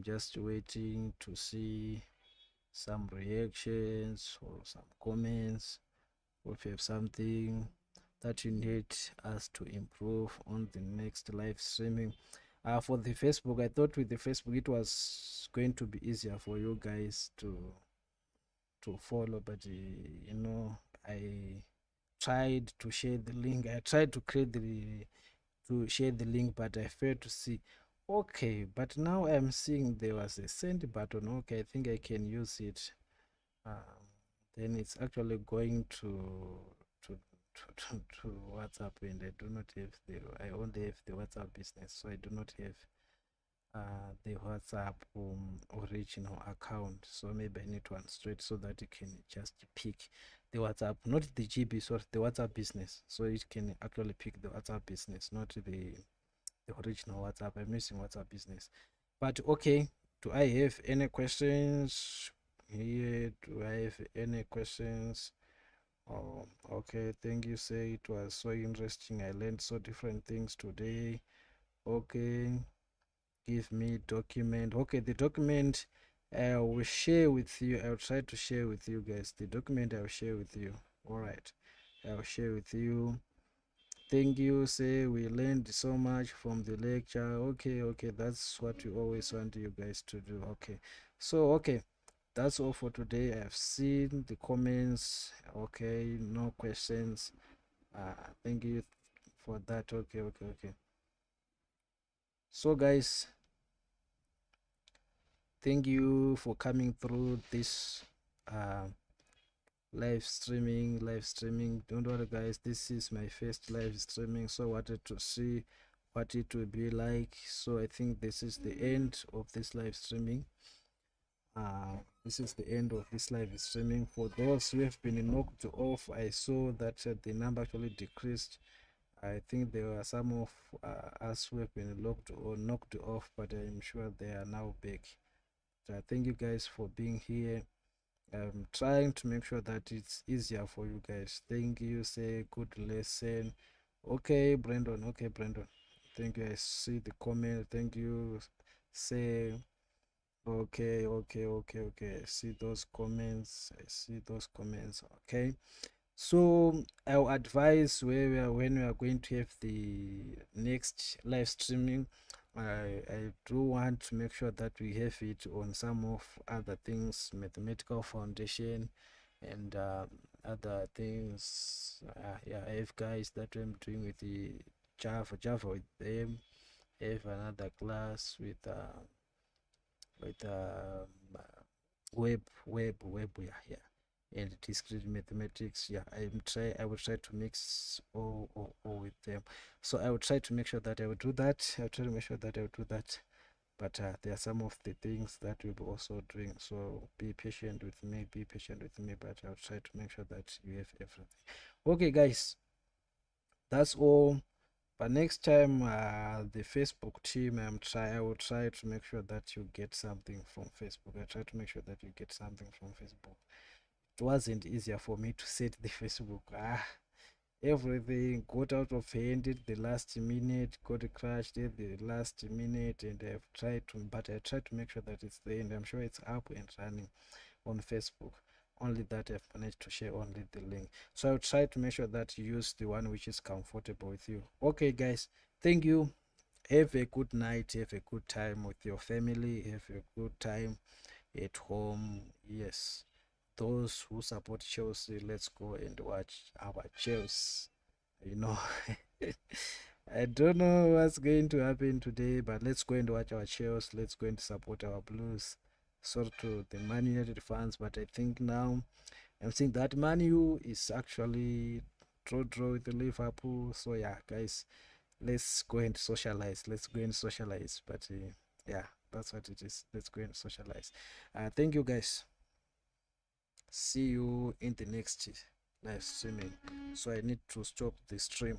just waiting to see some reactions or some comments. If you have something that you need us to improve on the next live streaming. For the Facebook, I thought with the Facebook it was going to be easier for you guys to follow, but you know, I tried to share the link. I tried to share the link, but I failed to see. Okay, but now I'm seeing there was a send button. Okay, I think I can use it. Then it's actually going to WhatsApp, and I do not have I only have the WhatsApp business, so I do not have the WhatsApp original account. So maybe I need one straight so that you can just pick the WhatsApp, not the GB, sorry, the WhatsApp business. So it can actually pick the WhatsApp business, not the original WhatsApp. I'm using WhatsApp business. But okay, do I have any questions here? Do I have any questions? Oh, okay, thank you. Say it was so interesting. I learned so different things today. Okay, give me document. Okay, the document I will share with you. I'll try to share with you guys. The document I'll share with you. All right, I'll share with you. Thank you. Say we learned so much from the lecture. Okay, that's what we always want you guys to do. Okay, so okay, that's all for today. I've seen the comments. Okay, no questions. Thank you for that. Okay. So guys, thank you for coming through this live streaming. Don't worry, guys, this is my first live streaming, so I wanted to see what it will be like. So I think this is the end of this live streaming. For those who have been knocked off, I saw that the number actually decreased. I think there were some of us who have been knocked off, but I'm sure they are now back. So thank you guys for being here. I'm trying to make sure that it's easier for you guys. Thank you. Say good lesson. Okay, Brandon. Thank you. I see the comment. Thank you. Say okay. I see those comments. Okay. So I'll advise when we are going to have the next live streaming. I do want to make sure that we have it on some of other things, mathematical foundation and other things. Yeah, I have guys that I'm doing with the Java with them, have another class with with web, yeah, and discrete mathematics. Yeah, I will try to mix all with them. So I will try to make sure that I will do that. I'll try to make sure that I will do that. But there are some of the things that we'll be also doing. So be patient with me, but I'll try to make sure that you have everything. Okay, guys, that's all. But next time, the Facebook team, I will try to make sure that you get something from Facebook. I try to make sure that you get something from Facebook. It wasn't easier for me to set the Facebook. Everything got out of hand at the last minute, got crashed at the last minute, and I've tried to, but I tried to make sure that it's there, and I'm sure it's up and running on Facebook. Only that I've managed to share only the link. So I'll try to make sure that you use the one which is comfortable with you. Okay, guys, thank you. Have a good night, have a good time with your family, have a good time at home. Yes, those who support Chelsea, let's go and watch our Chelsea. You know, I don't know what's going to happen today, but let's go and watch our Chelsea. Let's go and support our Blues. Sorry to the Man United fans, but I think now I'm seeing that Man U is actually draw with the Liverpool. So yeah, guys, let's go and socialize. Let's go and socialize. But yeah, that's what it is. Let's go and socialize. Thank you, guys. See you in the next live streaming. So I need to stop the stream.